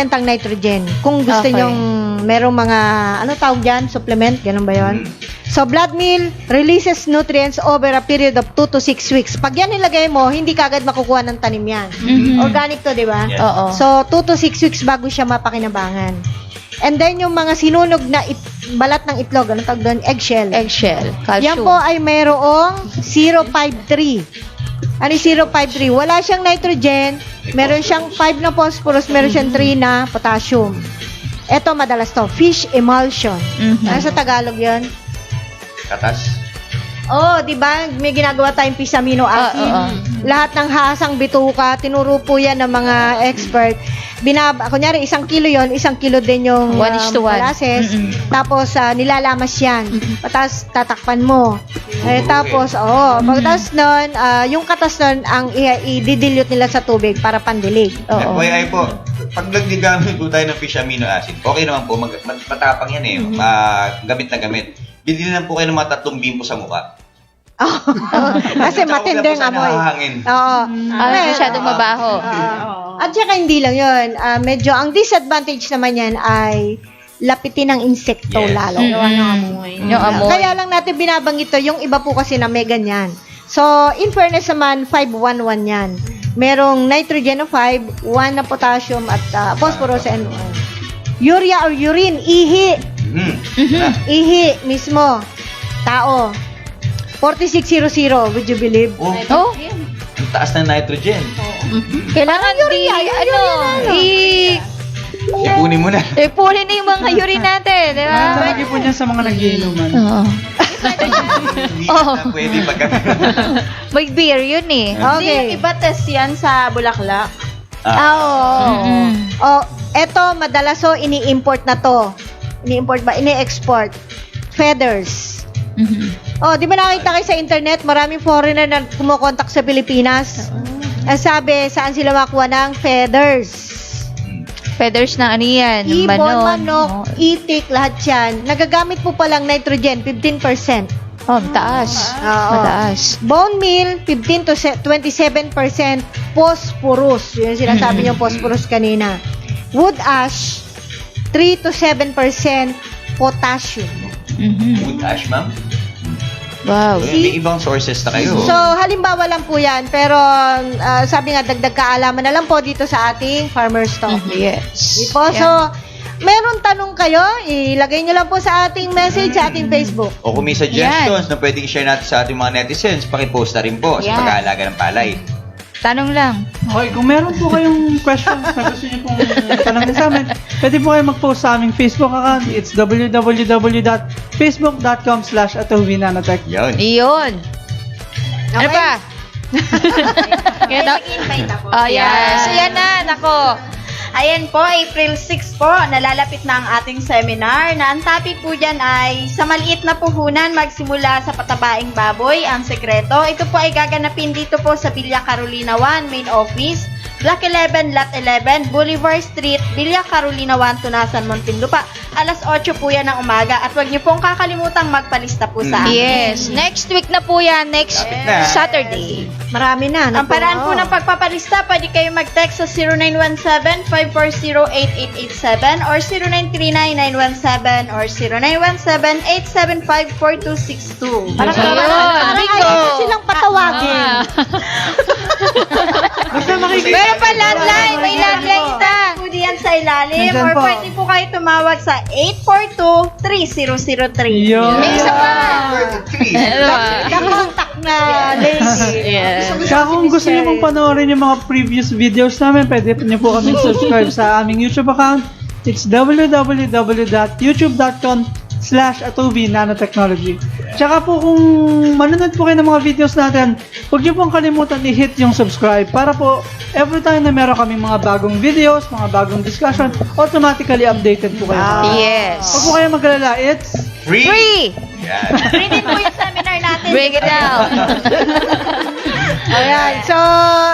ang nitrogen. Kung gusto Okay. nyong merong mga, ano tawag dyan? Supplement? Ganun ba yun? So, blood meal releases nutrients over a period of 2 to 6 weeks. Pag yan nilagay mo, hindi kagad makukuha ng tanim yan. Organic to, di ba? Yes. Oo. So, 2 to 6 weeks bago siya mapakinabangan. And then, yung mga sinunog na balat ng itlog, anong tawag doon? Eggshell. Eggshell. Calcium. Yan po ay mayroong 053. Ano yung 053? Wala siyang nitrogen, meron siyang 5 na phosphorus, meron siyang 3 na potassium. Ito madalas to, fish emulsion. Ano sa Tagalog yan? Katas. Oh, di ba? May ginagawa tayong fish amino acid. Oo. Lahat ng hasang bituka, tinuro po yan ng mga expert. Kunyari, 1 kilo yon, 1 kilo din yung 1:1. molasses. Tapos, nilalamas yan. Tapos, tatakpan mo. Tapos, pagkatapos nun, yung katas nun, ang i-dilute nila sa tubig para pandilig. FYI po, pag nagdigamit po tayo ng fish amino acid, okay naman po, matapang yan eh. Gamit na gamit. Bili lang po kayo ng mga 3 bimpo sa mukha. Kasi matinding amoy. Oo. Masyadong mabaho. At saka hindi lang yun. Medyo, ang disadvantage naman yan ay lapitin ng insekto Yes. lalo. Yung amoy. Kaya lang natin binabanggit to, yung iba po kasi na may ganyan. So, in fairness naman, 511 yan. Merong nitrogen na 5, 1 na potassium at phosphorus and urea or urine, ihi. Ihi mismo. Tao. 4600, would you believe? Oh, Ang taas ng nitrogen. kailangan Ipunin mo na. ipunin na yung mga urine natin, di ba? Lagi po niya sa mga nagiinuman. Oo. Hindi na pwede paggamit. May beer yun eh. Okay. Iba test yan sa Bulaklak. Oh, eto madalas ini-import na to. Ini-import ba? Ini-export. Feathers. Oh, di ba nakita kayo sa internet, maraming foreigner na kumukontak sa Pilipinas. Ang sabi, saan sila makuha ng feathers? Feathers ng ano yan? Ng Ibon, manok, itik, lahat yan. Nagagamit po palang nitrogen, 15%. Oh, taas. Oo. Mataas. Bone meal, 15 to 27% phosphorus. Yun yung sinasabi yung phosphorus kanina. Wood ash, 3 to 7% potassium. Wood ash, ma'am? Wow. May ibang sources na kayo. So, halimbawa lang po yan. Pero, sabi nga, dagdag kaalaman na lang po dito sa ating Farmer's Talk. Yes. Po, so, meron tanong kayo, ilagay nyo lang po sa ating message sa ating Facebook. O kung may suggestions na pwedeng i-share natin sa ating mga netizens, pakipost na rin po sa pag-aalaga ng palay. Tanong lang. Okay, kung meron po kayong questions na gusto niyo pong tanongin sa amin, pwede po kayo mag-post sa aming Facebook account. It's www.facebook.com/atovinanotech. Yun. Iyon. Ano Okay. pa? Nag-invite ako. Oh, yes. So, yan na. Nako. Ayan po, April 6 po, nalalapit na ang ating seminar na ang topic po dyan ay sa maliit na puhunan magsimula sa patabaing baboy, ang sekreto. Ito po ay gaganapin dito po sa Villa Carolina 1 Main Office, Block 11, Lot 11, Boulevard Street, Villa Carolina 1, Tunasan, Muntinlupa. alas 8 po yan ng umaga. At huwag niyo pong kakalimutang magpalista po sa amin. Yes, next week na po yan, next Lapit na. Saturday. Marami na. Ang paraan po ng pagpapalista, pwede kayo mag-text sa 0917-540-8887 or 0939-917 or 0917-875-4262. Parang Ayun, bingo. ayaw ko silang patawagin. Basta makikita. Meron pa landline, may landline ka. Po diyan sa ilalim Nandyan or po. pwede po kayo tumawag sa 842-3003. Yun. May isa pa. Nakontak na lady. Yeah. Kaya kung gusto niyo pong panoorin yung mga previous videos namin, pwede niyo po kami subscribe sa aming YouTube account. It's www.youtube.com/Atobi Nanotechnology. Tsaka po kung manonood po kayo ng mga videos natin, huwag niyo pong kalimutan i-hit yung subscribe para po every time na meron kami mga bagong videos, mga bagong discussion, automatically updated po kayo. Yes. Huwag po kayo mag-alala, it's Free! Free! Yan. Free din po yung seminar natin. Break it down. Ayan. So,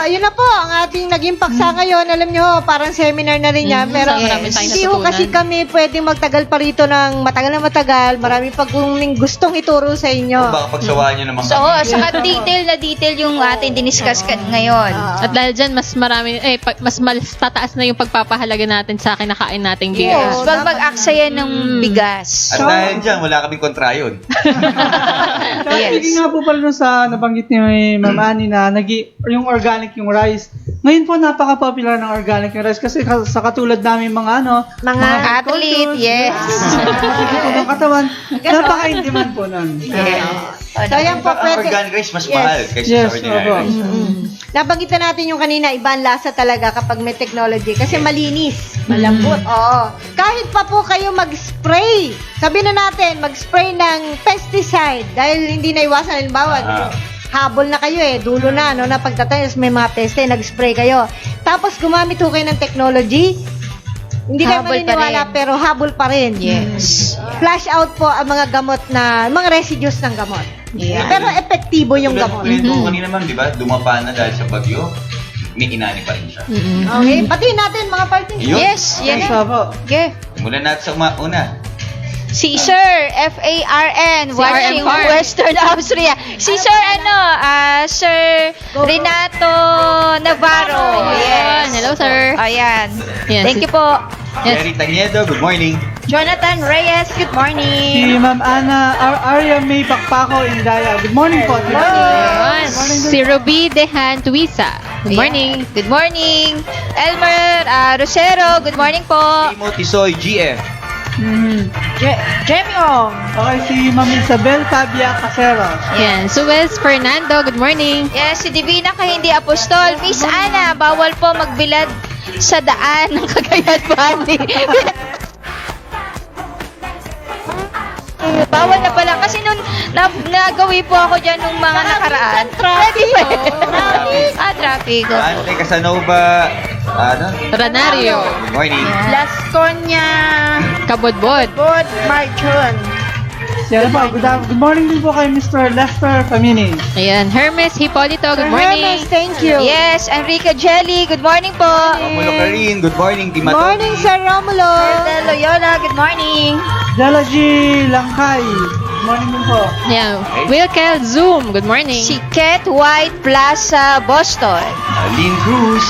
ayun na po ang ating naging paksa ngayon. Alam nyo, parang seminar na rin yan. Pero marami tayong hindi ho natutunan. kasi kami pwedeng magtagal pa rito ng matagal na matagal. Marami pa kung gustong ituro sa inyo. Baka pagsawaan nyo naman So, saka detail na detail yung ating diniscuss ngayon. At dahil dyan, mas marami, mas tataas na yung pagpapahalaga natin sa kinakain nating Yes, bigas. wag mag-aksaya ng bigas. At dahil dyan, wala kaming kontrayon. Kaya Yes. speaking nga po pala dun sa nabanggit ni Ma'am Annie na yung organic yung rice. Ngayon po napaka-popular ng organic yung rice kasi sa katulad namin mga Mga Athlete, yes. mga katawan, napaka-in demand po nun. So, ayan po, Ang pwede. organic rice mas mahal kaysa Yes, sa ordinary opo. rice. Nabanggit na natin yung kanina, ibang lasa talaga kapag may technology. Kasi malinis, malambot. Oo. Kahit pa po kayo mag-spray. Sabi na natin, mag-spray ng pesticide. Dahil hindi na iwasan. Halimbawa, habol na kayo dulo na, na pagtatayos may mga peste, nag-spray kayo. Tapos gumamit ho kayo ng technology. Hindi kayo Habol pa maniniwala, rin. pero habol pa rin. Yes. Flash out po ang mga gamot mga residues ng gamot. Yeah. Pero epektibo yung gamot. Ulit mo kanina ma'am, di ba? Dumapa na dahil sa bagyo. May inani pa rin siya. Okay, pati natin mga partners. Yun. Yes, yan Yes, na. opo. Okay. Simulan natin sa una. Si Sir Farn watching Farn. Western Austria. Si Sir Sir Renato Navarro. Yes. Hello, sir. Ayan. Yes. Thank you po. Yes. Jerry Taniedo, good morning. Jonathan Reyes, good morning. Si Ma'am Ana Arya May Pakpako Indaya. Good morning po. Good Ayun. Si Ruby Dehan Tuisa. Good morning. Good morning. Elmer Rosero, good morning po. Timothy Soy, GF. Jemmy Ong. Okay, si Ma'am Isabel Tabia Caseros. Yan. Suez Fernando, good morning. Yes, si Divina Kahindi Apostol. Miss Ana, bawal po magbilad sa daan ng Cagayan Valley. Bawal na pala. Kasi nung nagawi po ako dyan nung mga nakaraan. Traffic. Traffic. Ante Casanova, Ranario. good morning. Las Conya, Kabodbod. Bod Marchon. Yan po. Good morning din po kay Mr. Lester Famini. Ayan. Hermes Hipolito, good morning. Hermes, thank you. Yes, Enrica Jelly, good morning po. Romulo Karin, good morning. Good Timato. morning, Sir Romulo. Del Loyola, good morning. Dela G. Langkay. Good morning din po. Yeah. Wilkel Zoom, good morning. Si Ket White Plaza, Boston. Lynn Cruz.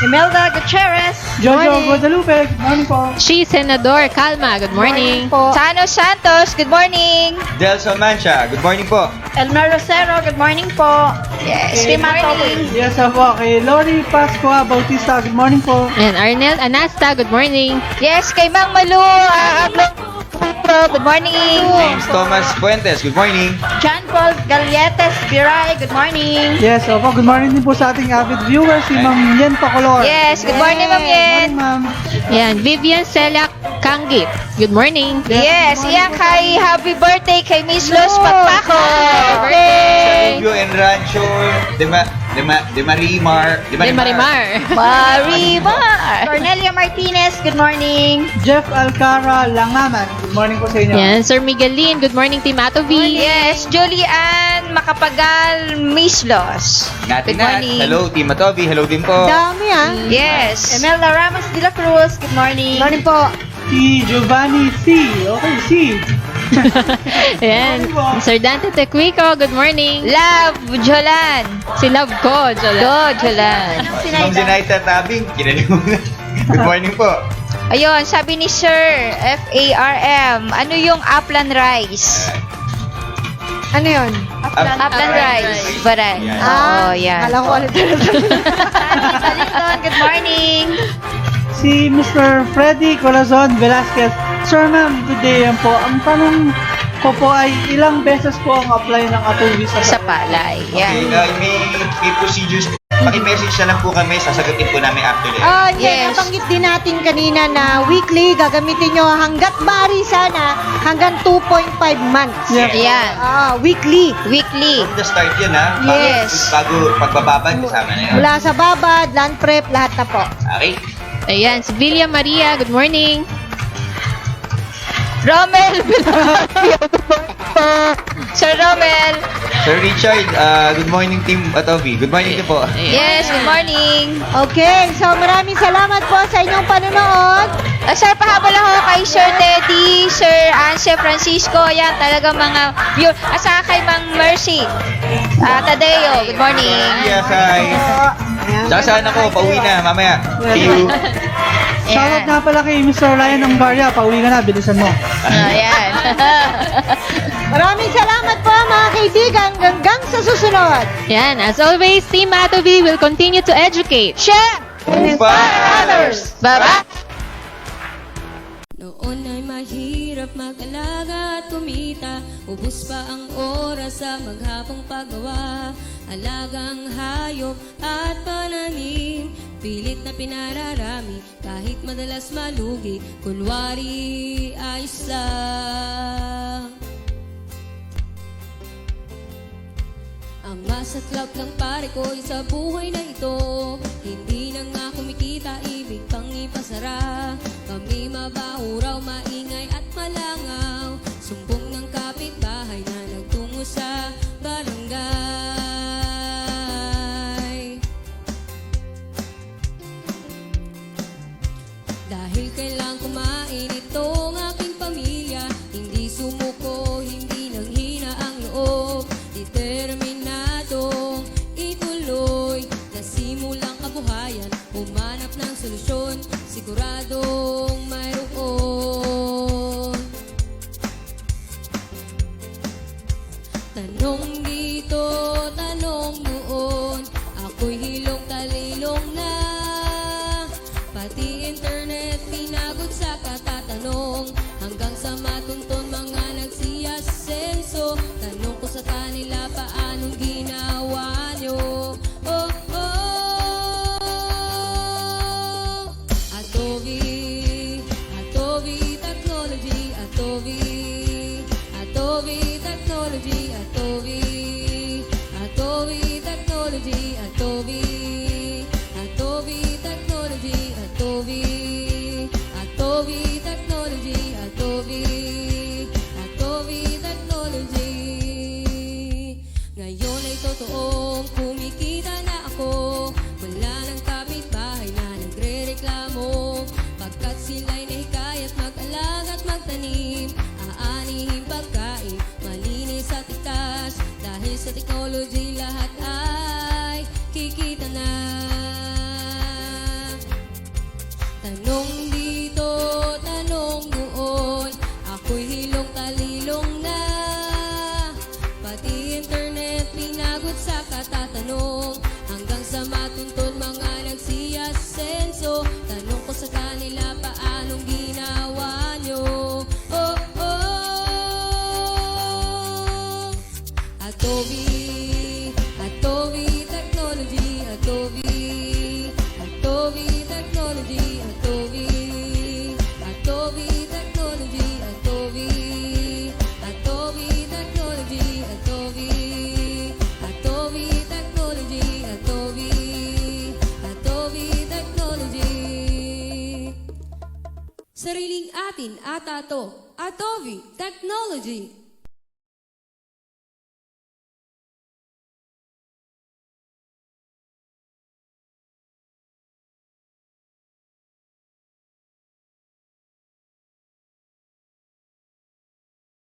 Imelda Gutierrez. Jojo Guadalupe. Good morning po. She Senador Calma, good morning. Po. Sano Santos, good morning. Delson Mancha, good morning po. Elmer Rosero, good morning po. Yes, Good good morning. Yes, po. Kay Lori Pascua Bautista. Good morning po. And Arnel Anasta, good morning. Yes, kay Mang Malu, good morning. James Thomas Fuentes, good morning. John Paul Galletes Biray, good morning. Yes, opo. Good morning din po sa ating avid viewers, si Ma'am Yen Pacolor. Yes, good morning, Ma'am Yen. Good morning, ma'am. Yan. Vivian Selak Kanggit, good morning. Yes, yan kay happy birthday kay Miss Los Pagpako. Silvio Enrancho, De Marimar. Marimar. Marimar. Cornelia Martinez, good morning. Jeff Alcara Langaman. Good morning po sa inyo. Yan. Sir Miguelin, good morning, Team Atovi. Yes, Julian Makapagal Miss Los. Natin Good na. morning. Hello, Team Matovi. Hello din po. Dami Yes. Imelda Ramos de la Cruz, good morning. Morning po. Si Giovanni C. Okay, C. Ayan. Sir Dante Tequico, good morning. Love, Jolan. Si Love ko, Jola. Go, Jolan. Ma'am Zinaida Tabing, kinali mo na. Good morning po. Ayun, sabi ni Sir FARM, ano yung upland rice? Ano yun? Upland rice. Baray. Yan. Oo, yan. Alam ko ulit. Salinton, good morning. Si Mr. Freddy Corazon Velasquez. Sir ma'am, good day yan po. Ang tanong ko po ay ilang beses po ang apply ng Atovi Sa palay. Okay, Yan. may procedures. Paki-message na lang po kami, sasagutin po namin after that. Hindi, Yes. nabanggit din natin kanina na weekly, gagamitin nyo hanggat bari sana, hanggang 2.5 months. Yeah. Yan. Weekly. Weekly. From the start yun ha. Yes. Bago pagbababad, kasama na yun. Mula sa babad, land prep, lahat na po. Okay. Ayan, si Villa Maria, good morning. Romel. Sir Romel. Sir Richard, good morning team Atovi. Good morning din po. Yes, good morning. Okay, so maraming salamat po sa inyong panonood. Sir, pahabol ako kay Sir Teddy, Sir Anse Francisco. Yan, talaga mga viewer. Asa kay Mang Mercy. Tadeo, good morning. Yes, hi. Sasaan ako, pauwi na, mamaya. See you. Shoutout nga pala kay Mr. Ryan ng Barya. Pauwi ka na, bilisan mo. Ayan. Maraming salamat po mga kaibigan hanggang sa susunod. Yan, as always, Team Atovi will continue to educate. Share! Others. Bye-bye! Noon ay mahirap mag-alaga at kumita, ubus pa ang oras sa maghapong paggawa. Alagang hayop at pananim, pilit na pinararami, kahit madalas malugi, kunwari ayos lang. Ang masaklap lang pare ko sa buhay na ito, hindi na nga kumikita, ibig pang ipasara. Kami mabaho raw, maingay at malangaw, sumbong ng kapitbahay na nagtungo sa barangay. Dahil kailang kumain itong aking pamilya, hindi sumuko, hindi nanghina ang loob, determinadong ituloy, nasimulang kabuhayan, humanap ng solusyon, siguradong mayroon. Tanong dito, tanong doon, ako'y hilong talilong na, pati internet pinagod sa katatanong, hanggang sa matunton mga nagsiyasenso. Tanong ko sa kanila, paanong ginawa nyo? Oh, oh. Atovi, Atovi Technology, Atovi, Atovi Technology, Atovi, Atovi Technology, Atovi, Atovi Technology, Atovi, Atovi Technology, Atovi, Atovi Technology. Ngayon ay totoong kumikita na ako, wala ng kapitbahay na nagre-reklamo, pagkat sila'y nahikayat mag-alaga at magtanim, aanihin pagkain, malinis at itas, dahil sa technology lahat ay kikita na. Tanong dito, tanong doon, ako'y hilong talilong na, pati internet pinagod sa katatanong, hanggang sa matuntun mga nagsiyasenso. Tanong ko sa kanila, paanong ginawa nyo? Oh, oh. Atovi, Atovi Technology, Atovi, Atovi Technology, Atovi, Atovi Technology, Atovi, Atovi Technology, Atovi, Atovi Technology, Atovi, Atovi Technology. Sariling atin at ato, Atovi Technology.